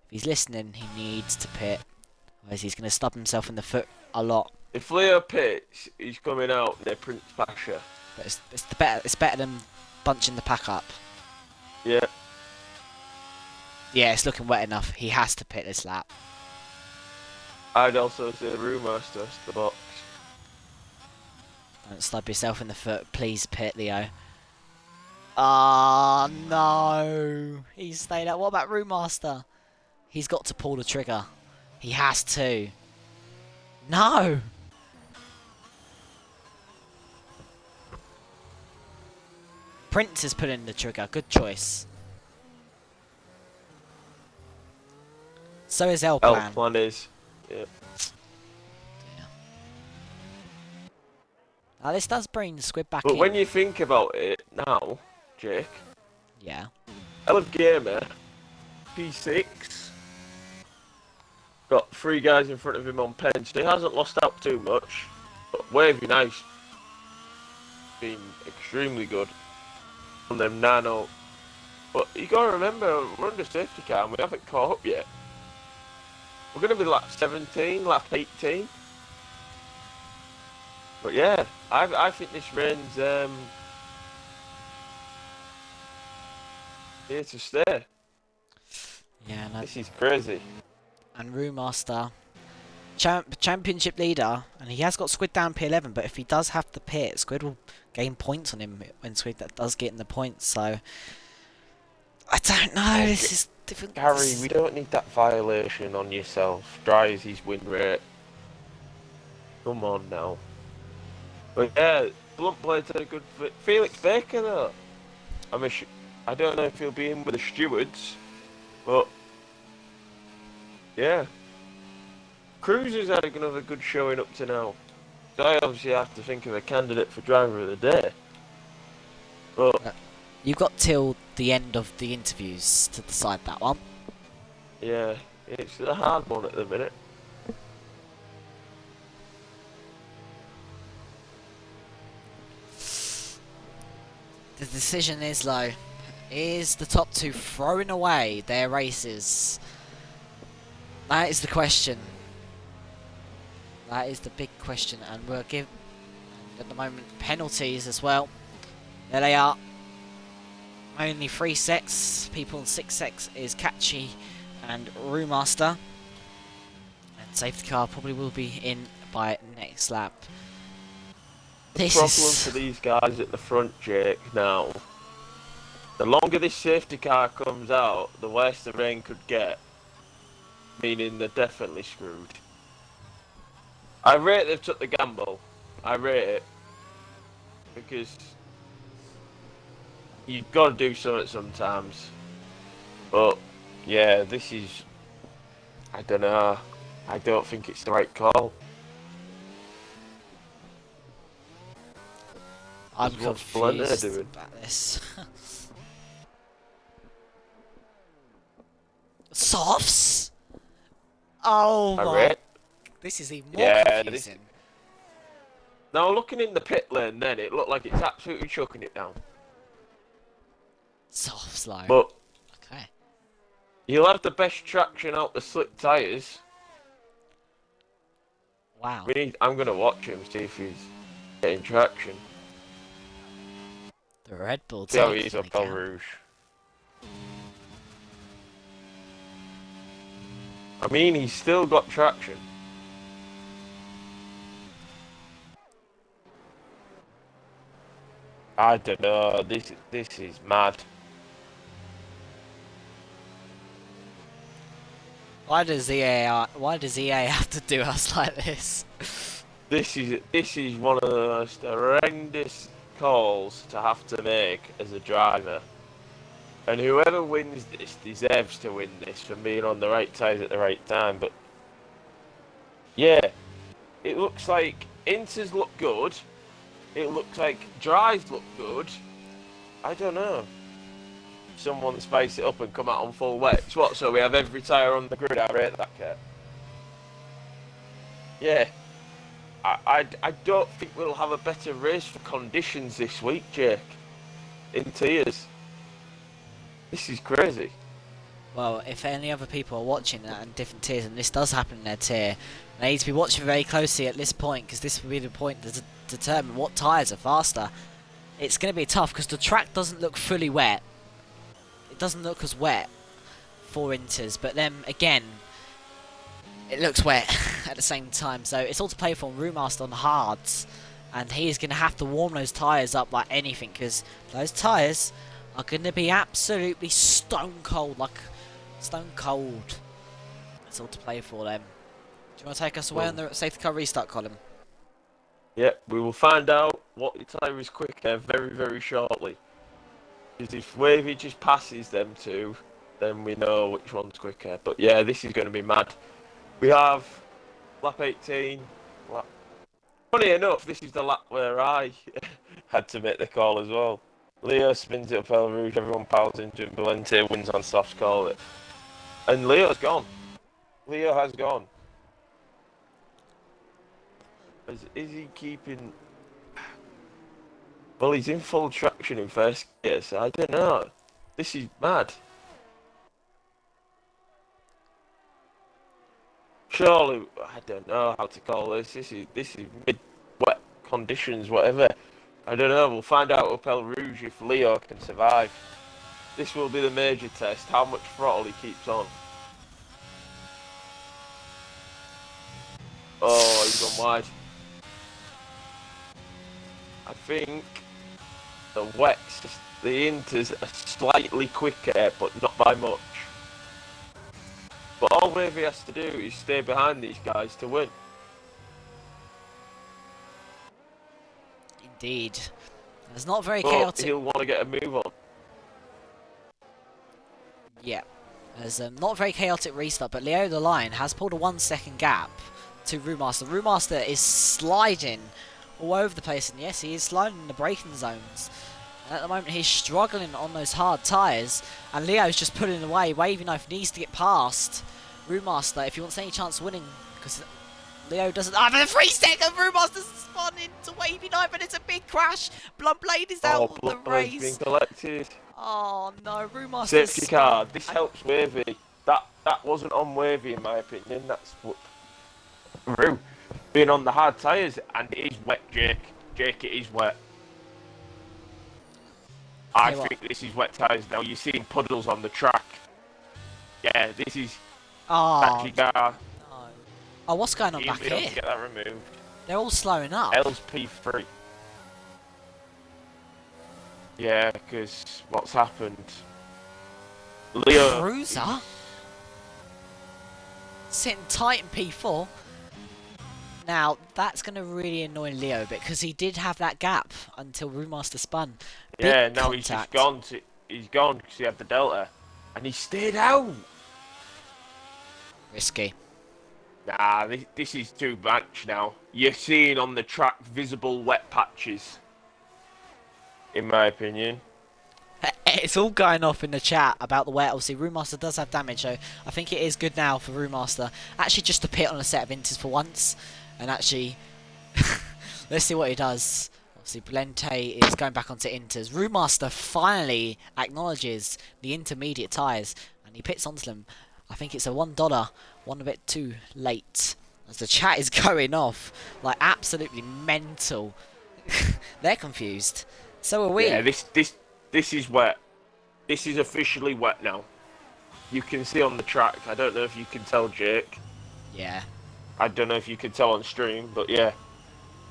A: If he's listening, he needs to pit. Otherwise he's going to stub himself in the foot a lot.
B: If Leo pits, he's coming out near Prince Pasha.
A: But it's better than bunching the pack up.
B: Yeah.
A: Yeah, it's looking wet enough. He has to pit this lap.
B: I'd also say Brewmaster, the box.
A: Don't stub yourself in the foot. Please pit, Leo. Ah, no. He's stayed out. What about Brewmaster? He's got to pull the trigger. He has to. No! Prince is pulling the trigger. Good choice. So is L-Plan.
B: L-Plan is. Yeah.
A: Now this does bring the squid back
B: But
A: in.
B: when you think about it now, Jake.
A: Yeah.
B: Love Gamer, P6. Got 3 guys in front of him on pen, so he hasn't lost out too much. But Wavy Nice been extremely good on them nano. But you gotta remember, we're under safety car and we haven't caught up yet. We're gonna be lap 17, lap 18. But yeah, I think this rain's here to stay.
A: Yeah, no.
B: This is crazy.
A: And Brewmaster, championship leader, and he has got Squid down P11, but if he does have to pit, Squid will gain points on him when Squid does get in the points, so I don't know, this is different.
C: Gary, we don't need that violation on yourself. Dries his win rate. Come on now.
B: But yeah, Blunt Blade's had a good Felix Baker though. I don't know if he'll be in with the stewards, but yeah. Cruz has had another good showing up to now. So I obviously have to think of a candidate for driver of the day. But
A: You've got till the end of the interviews to decide that one.
B: yeah, it's a hard one at the minute.
A: The decision is low. Is the top 2 throwing away their races? That is the question. That is the big question, and we'll give at the moment penalties as well. There they are. Only 3 sets. People in 6 sets is Catchy and Brewmaster. And safety car probably will be in by next lap.
C: The
A: This
C: problem
A: is...
C: for these guys at the front, Jake, now, the longer this safety car comes out, the worse the rain could get. Meaning they're definitely screwed. I rate they've took the gamble. I rate it. Because you've got to do something sometimes. But, yeah, this is... I don't know. I don't think it's the right call.
A: I'm
C: What's Blender
A: confused
C: doing?
A: about this. Softs? Oh
C: I
A: my...
C: rate.
A: This is even more
C: Yeah,
A: confusing.
C: Now, looking in the pit lane then, it looked like it's absolutely chucking it down.
A: Softs, like...
C: But
A: Okay.
C: you'll have the best traction out the slick tyres.
A: Wow.
C: I'm going to watch him, see if he's getting traction.
A: The Red Bull
C: See how
A: taking
C: he is
A: the
C: up El
A: count.
C: Rouge. I mean, he's still got traction. I don't know. This is mad.
A: Why does EA have to do us like this?
C: This is one of the most horrendous calls to have to make as a driver. And whoever wins this deserves to win this for being on the right tyres at the right time. But yeah, it looks like Inters look good. It looks like drives look good. I don't know. Someone spice it up and come out on full wets. What? So we have every tyre on the grid. I rate that, Cat. Yeah. I don't think we'll have a better race for conditions this week, Jake. In tears. This is crazy.
A: Well, if any other people are watching that in different tiers, and this does happen in their tier, they need to be watching very closely at this point, because this will be the point to determine what tyres are faster. It's going to be tough, because the track doesn't look fully wet. It doesn't look as wet for Inters, but then, again, it looks wet at the same time, so it's all to play for Remaster on hards, and he is going to have to warm those tyres up like anything, because those tyres are going to be absolutely stone cold, like stone cold. It's all to play for them. Do you want to take us away on the safety car restart column?
C: Yeah, we will find out what tyre is quicker very, very shortly. Because if Wavy just passes them two, then we know which one's quicker. But yeah, this is going to be mad. We have lap 18. Funny enough, this is the lap where I had to make the call as well. Leo spins it up El Rouge, everyone piles into him, Valente wins on soft call it. And Leo's gone. Leo has gone. Is he keeping... Well, he's in full traction in first gear, so I don't know. This is mad. Surely, I don't know how to call this. This is mid-wet conditions, whatever. I don't know. We'll find out up El Rouge if Leo can survive. This will be the major test. How much throttle he keeps on. Oh, he's gone wide. I think the wets, the Inters are slightly quicker, but not by much. But all Wavy has to do is stay behind these guys to win.
A: Indeed. It's not very
C: But
A: chaotic.
C: he'll want to get a move on.
A: Yeah. There's not a very chaotic restart, but Leo the Lion has pulled a 1 second gap to Remaster. Remaster is sliding all over the place, and yes, he is sliding in the braking zones. And at the moment, he's struggling on those hard tyres, and Leo's just pulling away. Wavy Knife needs to get past Remaster if he wants any chance of winning, because Leo doesn't have a 3 second. Remaster's spun into Wavy Knife, and it's a big crash. Bloodblade is out of the
C: Bloodblade's
A: race.
C: been collected.
A: Oh no, Remaster.
C: Safety car. This helps Wavy. That wasn't on Wavy in my opinion. That's what Roo being on the hard tyres, and it is wet, Jake. Jake, it is wet. I think this is wet tyres now. You're seeing puddles on the track. Yeah, this is
A: Oh,
C: battery car.
A: no. Oh, what's going on
C: You'll
A: back
C: be able
A: here?
C: to get that removed.
A: They're all slowing up.
C: L's P3. Yeah, because what's happened? Leo.
A: Cruiser? Sitting tight in P4. Now, that's going to really annoy Leo a bit, because he did have that gap until Brewmaster spun.
C: Yeah,
A: Big
C: now he's just gone. He's gone because he had the Delta. And he stayed out.
A: Risky.
C: Nah, this is too much now. You're seeing on the track visible wet patches. In my opinion.
A: It's all going off in the chat about the wet. Obviously, Brewmaster does have damage, so I think it is good now for Brewmaster. Actually, just to pit on a set of inters for once. And actually, let's see what he does. Obviously, Blente is going back onto inters. Brewmaster finally acknowledges the intermediate tyres, and he pits onto them. I think it's a $1, one a bit too late. As the chat is going off, like absolutely mental. They're confused. So are we.
C: Yeah, this is wet. This is officially wet now. You can see on the track. I don't know if you can tell, Jake.
A: Yeah.
C: I don't know if you can tell on stream, but yeah.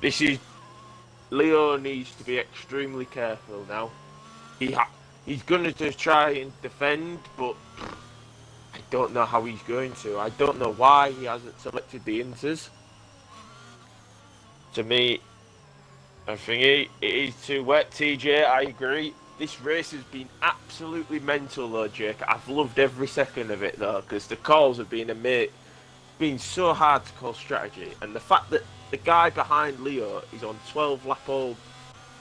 C: This is... Leo needs to be extremely careful now. He's going to try and defend, but I don't know how he's going to. I don't know why he hasn't selected the inters. To me, I think it is too wet. TJ, I agree. This race has been absolutely mental though, Jake. I've loved every second of it though, because the calls have been so hard to call strategy, and the fact that the guy behind Leo is on 12 lap old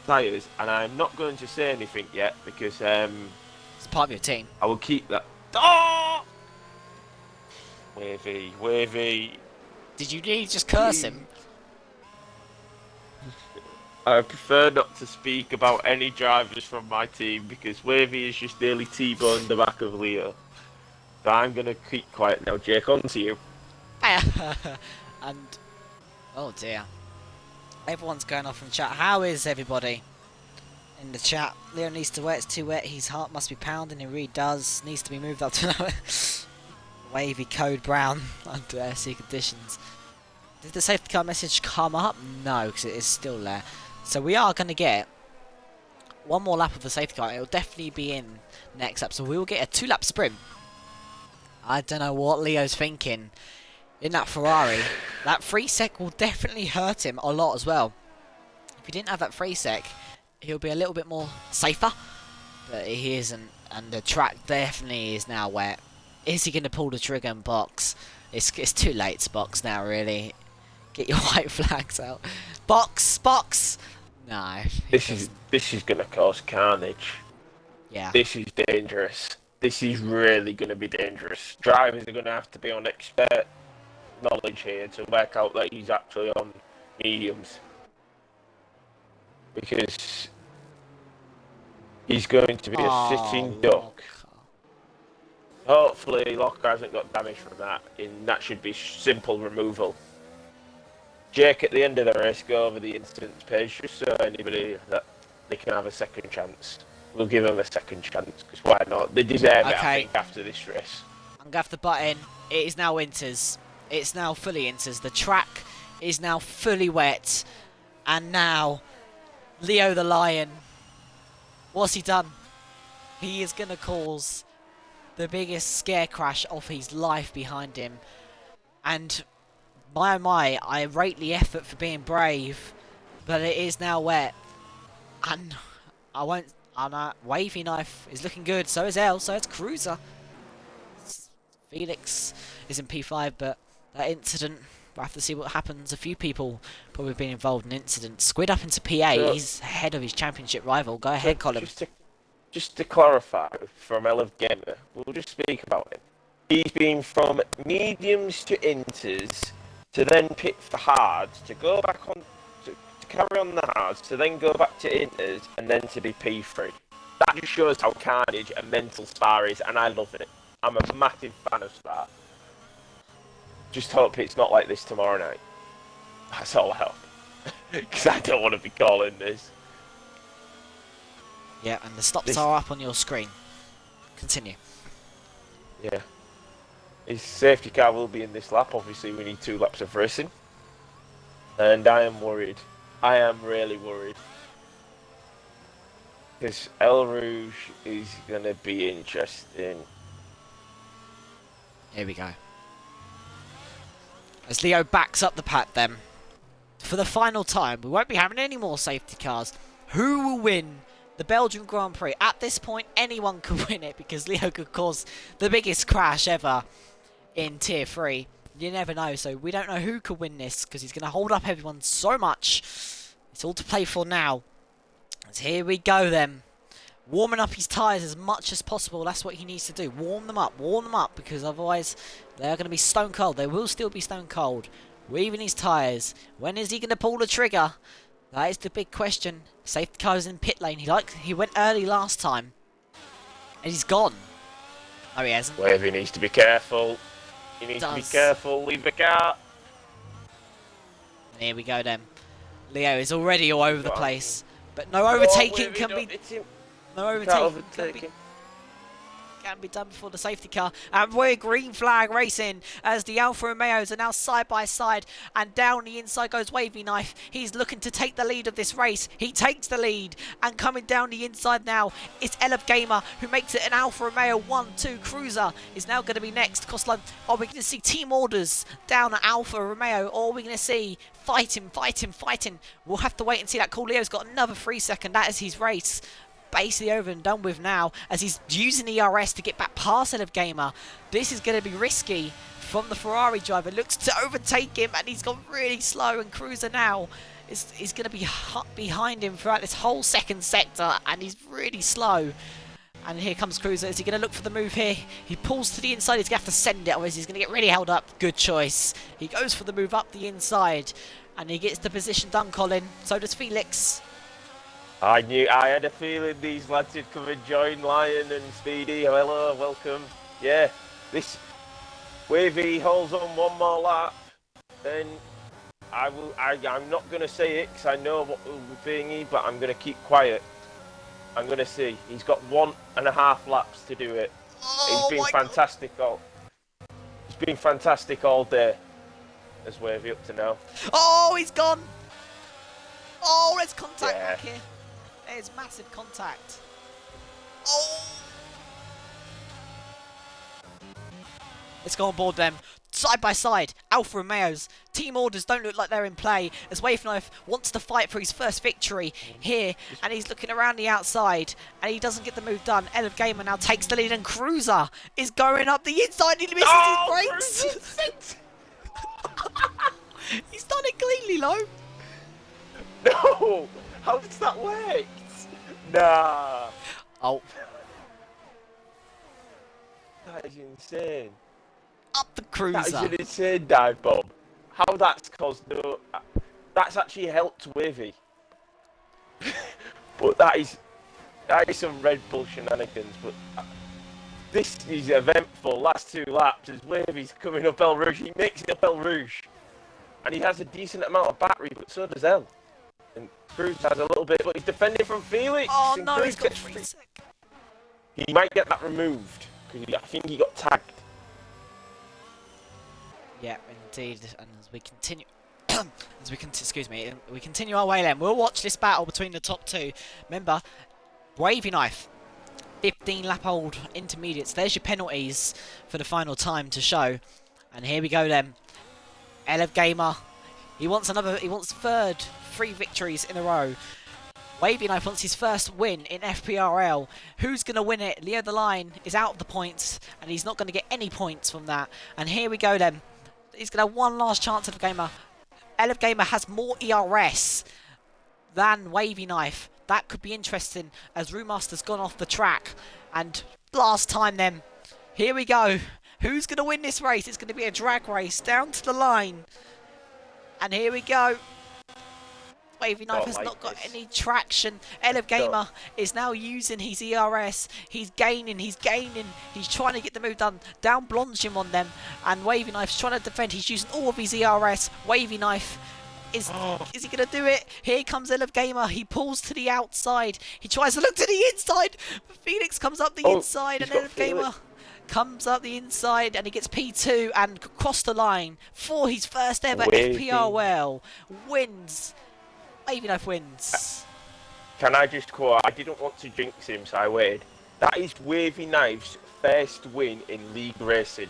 C: tyres, and I'm not going to say anything yet because
A: It's part of your team.
C: I will keep that. Oh! Wavy.
A: Did you really just curse him?
C: I prefer not to speak about any drivers from my team because Wavy is just nearly T-boned the back of Leo. So I'm going to keep quiet now, Jake. On to you.
A: And oh dear, everyone's going off in chat. How is everybody in the chat? Leo needs to wet. It's too wet. His heart must be pounding. It really does. Needs to be moved up to Wavy code brown under SC conditions. Did the safety car message come up? No, because it is still there. So we are going to get one more lap of the safety car. It will definitely be in next lap. So we will get a 2-lap sprint. I don't know what Leo's thinking. In that Ferrari, that free sec will definitely hurt him a lot as well. If he didn't have that free sec, he'll be a little bit more safer. But he isn't, and the track definitely is now wet. Is he going to pull the trigger and box? It's too late to box now, really. Get your white flags out. Box! No.
C: This is going to cause carnage.
A: Yeah.
C: This is dangerous. This is really going to be dangerous. Drivers are going to have to be on expert knowledge here to work out that he's actually on mediums, because he's going to be a sitting duck. Hopefully Locker hasn't got damage from that, and that should be simple removal. Jake, at the end of the race, go over the incidents page just so anybody that they can have a second chance. We'll give them a second chance, because why not? They deserve it, I think, after this race.
A: I'm going to have the button. It is now Inters. It's now fully Inters. The track is now fully wet. And now, Leo the Lion, what's he done? He is going to cause the biggest scare crash of his life behind him. And, my oh my, I rate the effort for being brave. But it is now wet. And I won't... Wavy Knife is looking good. So is L. So it's Cruiser. Felix is in P5, but that incident, we'll have to see what happens. A few people probably been involved in incidents. Squid up into PA.
C: So,
A: he's ahead of his championship rival. Go ahead, Colin.
C: Just to clarify, from Elev Gamer, we'll just speak about it. He's been from mediums to inters, to then pit for hards, to go back on, to carry on the hards, to then go back to inters, and then to be P3. That just shows how carnage and mental Spa is, and I love it. I'm a massive fan of Spa. Just hope it's not like this tomorrow night. That's all I hope. Because I don't want to be calling this.
A: Yeah, and the stops are up on your screen. Continue.
C: Yeah. His safety car will be in this lap. Obviously, we need 2 laps of racing. And I am worried. I am really worried. Because El Rouge is going to be interesting.
A: Here we go. As Leo backs up the pack then. For the final time, we won't be having any more safety cars. Who will win the Belgian Grand Prix? At this point, anyone could win it because Leo could cause the biggest crash ever in Tier 3. You never know, so we don't know who could win this because he's going to hold up everyone so much. It's all to play for now. So here we go then. Warming up his tyres as much as possible. That's what he needs to do. Warm them up because otherwise they're going to be stone cold. They will still be stone cold. Weaving his tyres. When is he going to pull the trigger? That is the big question. Safety car is in pit lane. He went early last time. And he's gone. No, he hasn't.
C: Wavy needs to be careful. He needs to be careful. Leave the car.
A: And here we go then. Leo is already all over the place. But no overtaking can be... No overtaking can be done before the safety car. And we're green flag racing as the Alfa Romeos are now side by side. And down the inside goes Wavy Knife. He's looking to take the lead of this race. He takes the lead. And coming down the inside now, it's Elef Gamer who makes it an Alfa Romeo 1-2 Cruiser. Is now going to be next. Costline, are we going to see team orders down at Alfa Romeo? Or are we going to see fighting? We'll have to wait and see that call. Leo's got another 3 second. That is his race. Basically over and done with now as he's using ERS to get back past Elef Gamer. This is going to be risky from the Ferrari driver. Looks to overtake him and he's gone really slow, and Cruiser now is going to be behind him throughout this whole second sector, and he's really slow. And here comes Cruiser. Is he going to look for the move here? He pulls to the inside. He's going to have to send it, otherwise he's going to get really held up. Good choice. He goes for the move up the inside and he gets the position done, Colin. So does Felix.
C: I had a feeling these lads would come and join Lion and Speedy. Hello, welcome. Yeah, this Wavy holds on one more lap, then I'm not going to say it because I know what will be thingy, but I'm going to keep quiet. I'm going to see. He's got 1.5 laps to do it. He's been fantastic all day as Wavy up to now.
A: Oh, he's gone. Oh, there's contact back here. There's massive contact. Oh! Let's go on board them. Side by side, Alfa Romeos. Team orders don't look like they're in play as Wave Knife wants to fight for his first victory here, and he's looking around the outside and he doesn't get the move done. Elef Gamer now takes the lead and Cruiser is going up the inside. He misses his brakes. He's done it cleanly, Lo.
C: No! How does that work? Nah.
A: Oh.
C: That is insane.
A: Up the Cruiser.
C: That is an insane dive bomb. How that's caused no... That's actually helped Wavy. But that is some Red Bull shenanigans. But this is eventful. Last 2 laps as Wavy's coming up El Rouge. He makes it up El Rouge. And he has a decent amount of battery, but so does El. And Cruz has a little bit, but he's defending from Felix.
A: Oh
C: and
A: no,
C: Cruz
A: he's got
C: gets
A: 3 seconds.
C: He might get that removed because I think he got tagged.
A: Yeah, indeed. And as we continue, we continue our way then. We'll watch this battle between the top 2. Remember, Wavy Knife, 15 lap old intermediates. There's your penalties for the final time to show. And here we go then. Elef Gamer. He wants 3 victories in a row. Wavy Knife wants his first win in FPRL. Who's going to win it? Leo the Line is out of the points, and he's not going to get any points from that. And here we go then. He's going to have one last chance at the Gamer. Elef Gamer has more ERS than Wavy Knife. That could be interesting as Remaster's gone off the track. And last time then. Here we go. Who's going to win this race? It's going to be a drag race down to the line. And here we go. Wavy Knife has not got any traction. Elef Gamer is now using his ERS. He's gaining. He's trying to get the move done. Down Blonjim on them. And Wavy Knife's trying to defend. He's using all of his ERS. Wavy Knife is he going to do it? Here comes Elef Gamer. He pulls to the outside. He tries to look to the inside. Felix comes up the inside and Elef Gamer comes up the inside and he gets P2 and crossed the line for his first ever
C: Wavy.
A: FPRL. Wins. Wavy Knife wins.
C: Can I just quote? I didn't want to jinx him, so I waited. That is Wavy Knife's first win in league racing,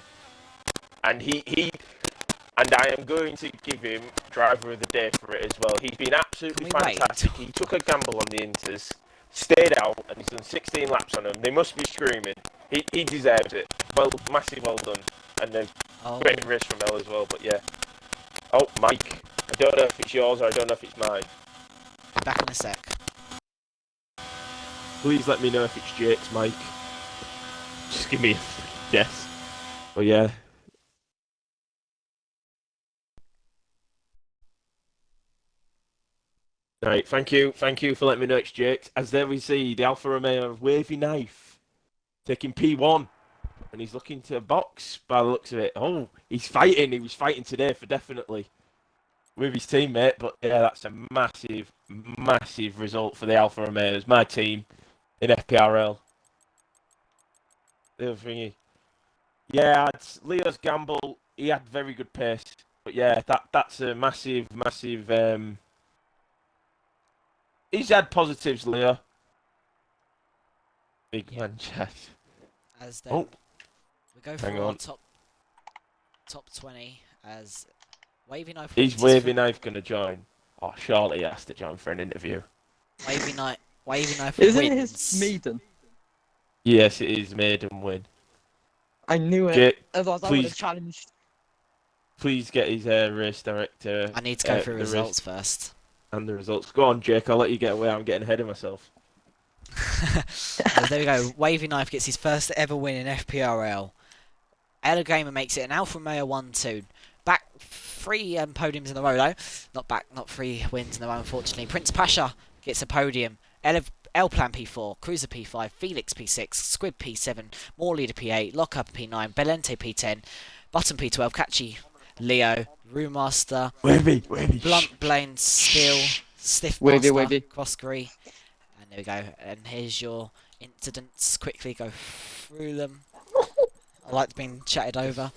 C: and and I am going to give him driver of the day for it as well. He's been absolutely
A: Can we wait?
C: fantastic. He took a gamble on the Inters, stayed out, and he's done 16 laps on them. They must be screaming. He deserves it. Well, massive well done, and a
A: Oh,
C: great race from Elle as well. But yeah. Oh, Mike. I don't know if it's yours or I don't know if it's mine.
A: be back in a sec.
B: Please let me know if it's Jake's mic. Just give me a yes. But yeah. Right, thank you for letting me know it's Jake's. As there we see the Alfa Romeo of Wavy Knife taking P1, and he's looking to box by the looks of it. Oh, he's fighting. He was fighting today for definitely with his teammate. But yeah, that's a massive result for the Alfa Romeos. My team in FPRL. The other thingy. Yeah, it's Leo's gamble. He had very good pace, but yeah, that's a massive. He's had positives, Leo. Big man, chat.
A: As then
B: Oh,
A: we go
B: hang
A: for our
B: on.
A: top 20 as Wavy Knife
B: Is
A: wins.
B: Wavy Knife gonna join? Oh, surely he has to join for an interview.
A: Wavy Knife
D: Isn't it
A: wins.
D: his maiden?
B: Yes, it is maiden win.
D: I knew it.
B: Jake,
D: Otherwise, I would have
B: please,
D: challenged.
B: please get his race director.
A: I need to go through
B: the
A: results first.
B: and the results. Go on, Jake. I'll let you get away. I'm getting ahead of myself.
A: There we go. Wavy Knife gets his first ever win in FPRL. Ella Gamer makes it an Alfa Romeo 1-2. Back 3 podiums in a row though. Not 3 wins in a row unfortunately. Prince Pasha gets a podium. L Plan P4, Cruiser P5, Felix P6, Squid P7, More Leader P8, Lockup P9, Belente P10, Button P12, Catchy Leo, Brewmaster,
B: Wavy.
A: Blunt Blaine Steel, Stiff
D: Wavy,
A: Master,
D: wavy.
A: Crossgree. And there we go. And here's your incidents. Quickly go through them. I like being chatted over.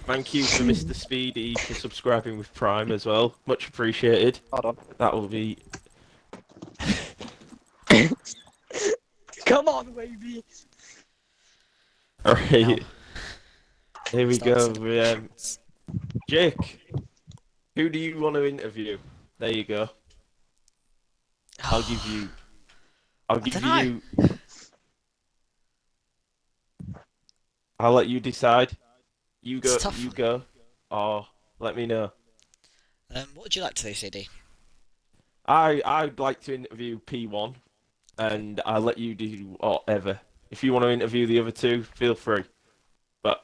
B: Thank you for Mr. Speedy for subscribing with Prime as well. Much appreciated.
D: Hold on.
B: That will be.
D: Come on, Wavy.
B: Alright.
A: Now,
B: Here we
A: starts
B: go.
A: in-
B: Jake, who do you want to interview? There you go. I'll give you.
A: dunno.
B: I'll let you decide. You
A: It's
B: go.
A: a tough
B: You
A: one.
B: go. Or let me know.
A: What would you like to do, CD?
B: I'd like to interview P1, and I'll let you do whatever. If you want to interview the other two, feel free. But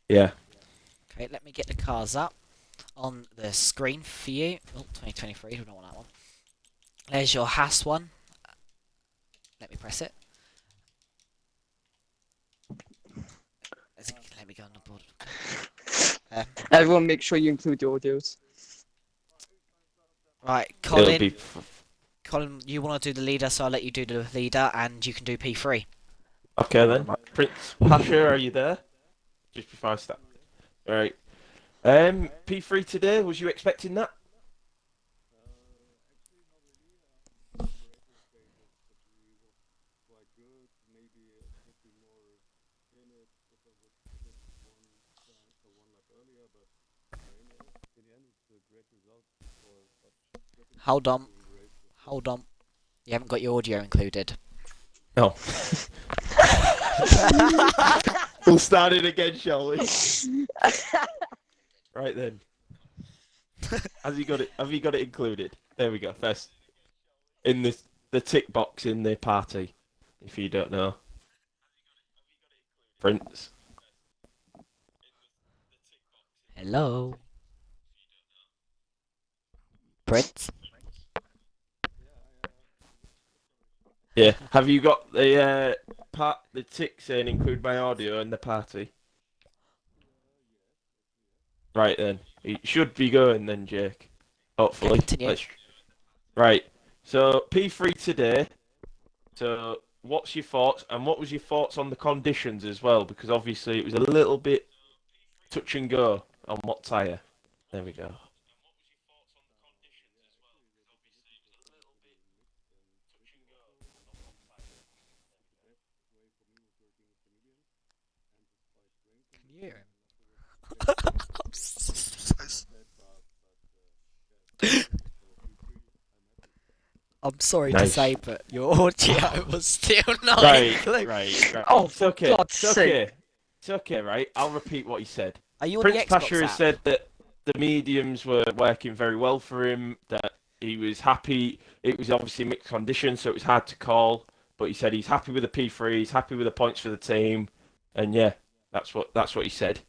B: yeah.
A: Okay, let me get the cars up on the screen for you. Oh, 2023, we don't want that one. There's your Haas one. Let me press it. Let me go on the board.
D: Everyone, make sure you include the audios.
A: Right,
B: It'll
A: Colin.
B: be
A: Colin, you want to do the leader, so I'll let you do the leader, and you can do P3.
B: okay then. Prince Pasha, are you there? Just before I start. Alright. P3 today, was you expecting that?
A: Hold on. Hold on. You haven't got your audio included.
B: No. We'll start it again, shall we? Right then. Has he got it? Have you got it included? There we go. First, in the tick box in the party, if you don't know. Prince.
A: Hello. Prince?
B: Yeah. Have you got the the tick saying include my audio in the party? Right then. It should be going then, Jake. Hopefully.
A: Continue.
B: Right. So P3 today. So what's your thoughts, and what was your thoughts on the conditions as well? Because obviously it was a little bit touch and go on what tyre. There we go.
A: Can you hear him? I'm sorry to
B: Nice.
A: say, but your audio was still not
B: Right,
A: included.
B: right.
D: Oh,
B: It's
D: for
B: okay.
D: God's
B: It's
D: sake.
B: okay. It's okay, right? I'll repeat what he said.
A: Are you on the
B: Prince
A: Xbox
B: Pasha has
A: app?
B: said that the mediums were working very well for him, that he was happy. It was obviously mixed conditions, so it was hard to call. But he said he's happy with the P3, he's happy with the points for the team, and yeah, that's what he said.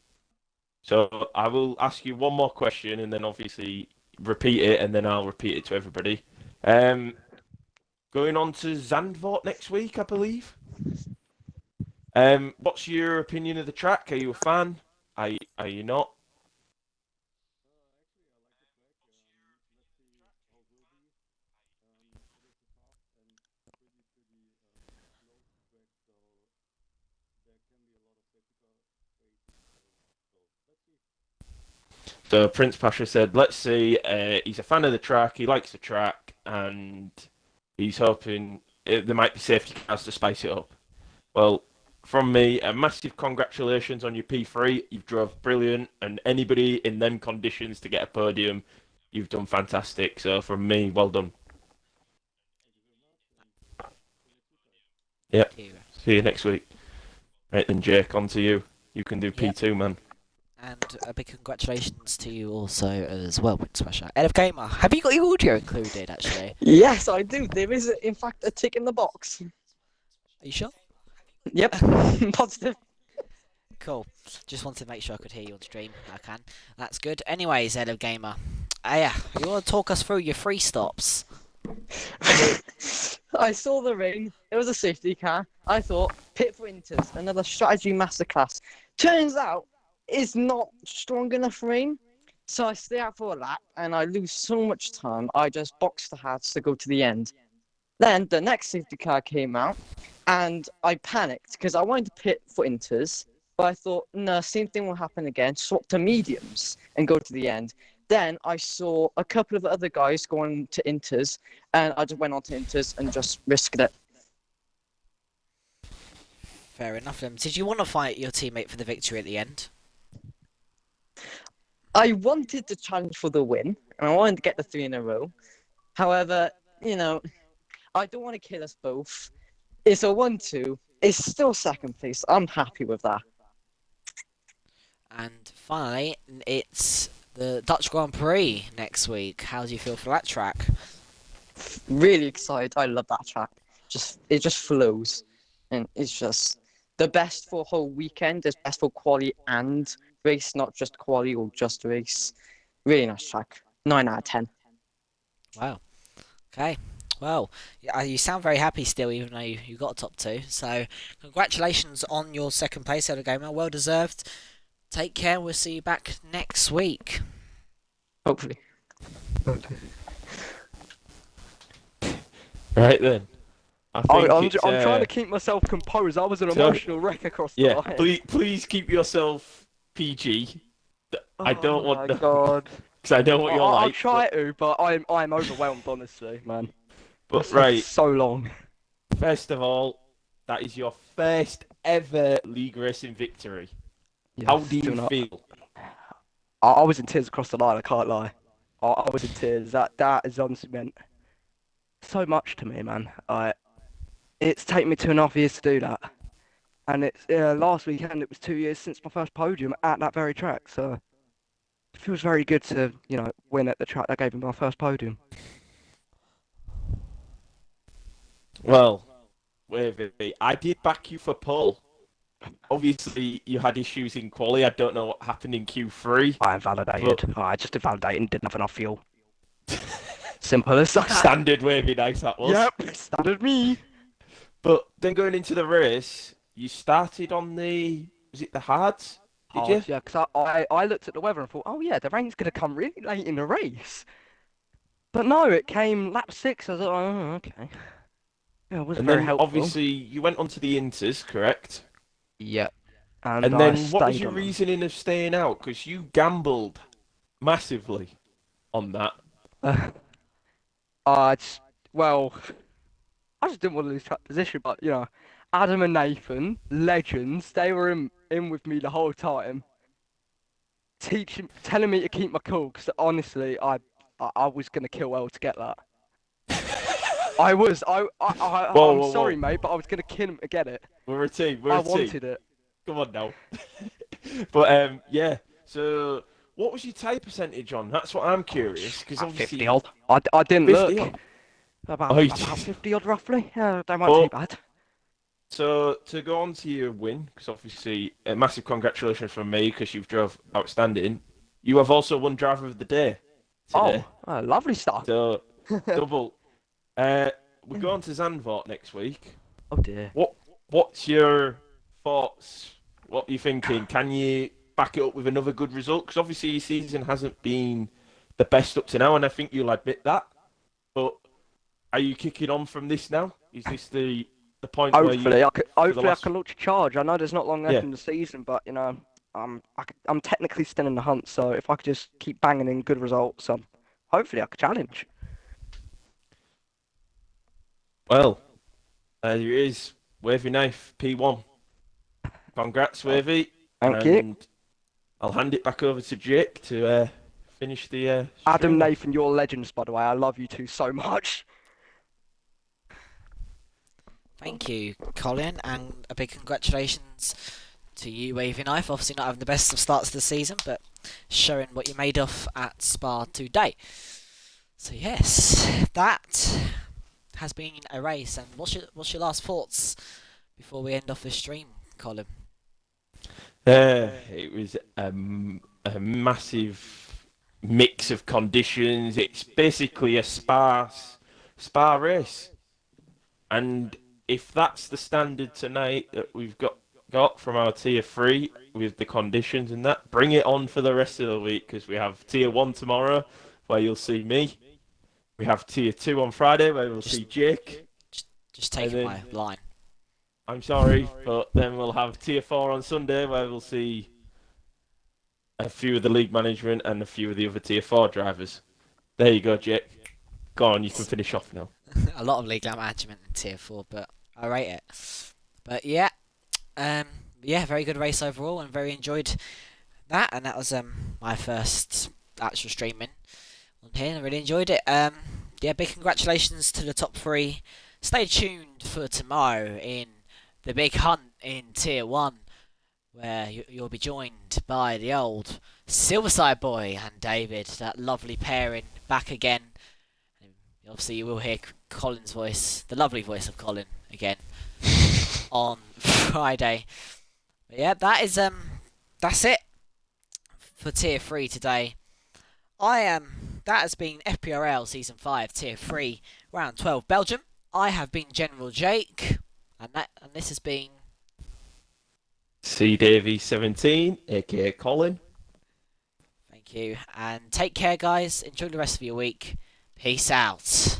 B: So I will ask you one more question, and then obviously repeat it, and then I'll repeat it to everybody. Um, Going on to Zandvoort next week, I believe. What's your opinion of the track? Are you a fan? Are you not? So Prince Pasha said, let's see. He's a fan of the track. He likes the track, and he's hoping there might be safety cars to spice it up. Well, from me, a massive congratulations on your P3. You've drove brilliant, and anybody in them conditions to get a podium, you've done fantastic. So from me, well done. Yep.
A: Thank you.
B: See you next week. Right then, Jake, on to you. You can do
A: Yep.
B: P2, man.
A: And a big congratulations to you also as well, Prince Pasha. Ed of Gamer, have you got your audio included, actually?
D: Yes, I do. There is, in fact, a tick in the box.
A: Are you sure?
D: Yep, positive.
A: Cool. Just wanted to make sure I could hear you on stream. I can. That's good. Anyways, Ed of Gamer. Yeah, you want to talk us through your free stops?
D: I saw the ring. It was a safety car. I thought, pit for Inters, another strategy masterclass. Turns out, it's not strong enough ring. So I stay out for a lap and I lose so much time. I just box the hats to go to the end. Then the next safety car came out and I panicked because I wanted to pit for Inters. But I thought, no, same thing will happen again. Swap to mediums and go to the end. Then I saw a couple of other guys going to Inters, and I just went on to Inters and just risked it.
A: Fair enough. Did you want to fight your teammate for the victory at the end?
D: I wanted to challenge for the win, and I wanted to get the 3 in a row. However, I don't want to kill us both. It's a 1-2. It's still second place. I'm happy with that.
A: And finally, it's the Dutch Grand Prix next week. How do you feel for that track?
D: Really excited. I love that track. It just flows, and it's just the best for a whole weekend. It's best for quali and race, not just quali or just race. Really nice track. 9 out of 10.
A: Wow. Okay. Well, you sound very happy still, even though you got top 2. So, congratulations on your second place, Elder Gamer. Well deserved. Take care. We'll see you back next week.
D: Hopefully.
B: Right then. I think
E: I'm
B: it's,
E: trying to keep myself composed. I was an
B: so-
E: emotional wreck across the
B: Yeah,
E: line.
B: please keep yourself PG. I don't
E: Oh
B: want
E: my God.
B: because I know what you're
E: I'll
B: like.
E: try to, but I'm overwhelmed, honestly, man.
B: But
E: It's been
B: right,
E: so long.
B: first of all, that is your first ever league racing victory.
E: Yes,
B: How do you
E: doing that.
B: feel?
E: I was in tears across the line. I can't lie. I was in tears. That has honestly meant so much to me, man. It's taken me 2.5 years to do that, and it's last weekend. It was 2 years since my first podium at that very track. So it feels very good to win at the track that gave me my first podium.
B: Well, Wavy, I did back you for pole. Obviously, you had issues in quali. I don't know what happened in Q3.
E: I invalidated. I just invalidated and didn't have enough fuel. Simple as that.
B: Standard Wavy, nice that was.
E: Yep, standard me.
B: But then going into the race, you started on was it the hards? Did you?
E: Yeah, because I looked at the weather and thought, oh yeah, the rain's going to come really late in the race. But no, it came lap 6. I was like, oh, okay. Yeah, it was
C: And
E: very
C: then
E: helpful.
C: obviously you went on to the Inters, correct?
E: Yep. And
C: And
E: I
C: then what was
E: stayed
C: your
E: on them.
C: reasoning of staying out? Because you gambled massively on that.
E: Uh, I just, well, I just didn't want to lose that position, but Adam and Nathan, legends, they were in with me the whole time, telling me to keep my cool, because honestly, I was gonna kill well to get that. I was,
C: Whoa,
E: I'm
C: whoa,
E: sorry,
C: whoa.
E: mate, but I was gonna kill him to get it.
C: We're a team. We're
E: I
C: a team.
E: wanted it.
C: Come on now. But yeah. So what was your tie percentage on? That's what I'm curious. Because
E: About
C: obviously
E: 50 odd. I didn't
C: 50
E: look.
C: odd.
E: About
C: Oh, you
E: about
C: did.
E: 50 odd roughly. Yeah, they weren't too
C: But
E: bad.
C: so to go on to your win, because obviously a massive congratulations from me because you've drove outstanding. You have also won driver of the day today.
E: Lovely stuff.
C: So double. Uh, we go on to Zandvoort next week.
E: Oh dear.
C: What's your thoughts? What are you thinking? Can you back it up with another good result? Because obviously your season hasn't been the best up to now, and I think you'll admit that. But are you kicking on from this now? Is this the point where you, for the
E: Hopefully I
C: last?
E: can launch a charge. I know there's not long left
C: Yeah.
E: in the season, but I'm technically still in the hunt. So if I could just keep banging in good results, hopefully I could challenge.
C: Well, there it is. Wavy Knife P1. Congrats,
E: Oh,
C: Wavy.
E: thank you,
C: And I'll hand it back over to Jake to finish the
E: Adam,
C: stream off.
E: Nathan. You're legends, by the way. I love you two so much.
A: Thank you, Colin, and a big congratulations to you, Wavy Knife. Obviously, not having the best of starts to the season, but showing what you made of at Spa today. So yes, that has been a race. And what's your last thoughts before we end off this stream, Colin?
C: It was a massive mix of conditions. It's basically a spa race, and if that's the standard tonight that we've got from our tier 3 with the conditions and that, bring it on for the rest of the week because we have tier 1 tomorrow where you'll see me. We have tier 2 on Friday where we'll see Jake.
A: Just taking
C: then-
A: my line.
C: I'm sorry, but then we'll have tier 4 on Sunday where we'll see a few of the league management and a few of the other tier 4 drivers. There you go, Jake. Go on, you can finish off now.
A: A lot of league management in tier 4, but I rate it. But yeah, very good race overall, and very enjoyed that. And that was my first actual streaming on here. I really enjoyed it. Big congratulations to the top 3. Stay tuned for tomorrow in the big hunt in tier 1, where you'll be joined by the old Silverside Boy and David, that lovely pairing, back again. And obviously, you will hear Colin's voice, the lovely voice of Colin, again on Friday. But yeah, that's it for tier 3 today. That has been FPRL Season 5 Tier 3 Round 12 Belgium. I have been General Jake, and this has been
C: C Davy 17, aka Colin.
A: Thank you, and take care, guys. Enjoy the rest of your week. Peace out.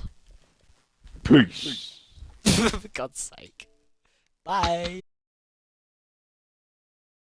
C: Peace.
A: For God's sake. Bye.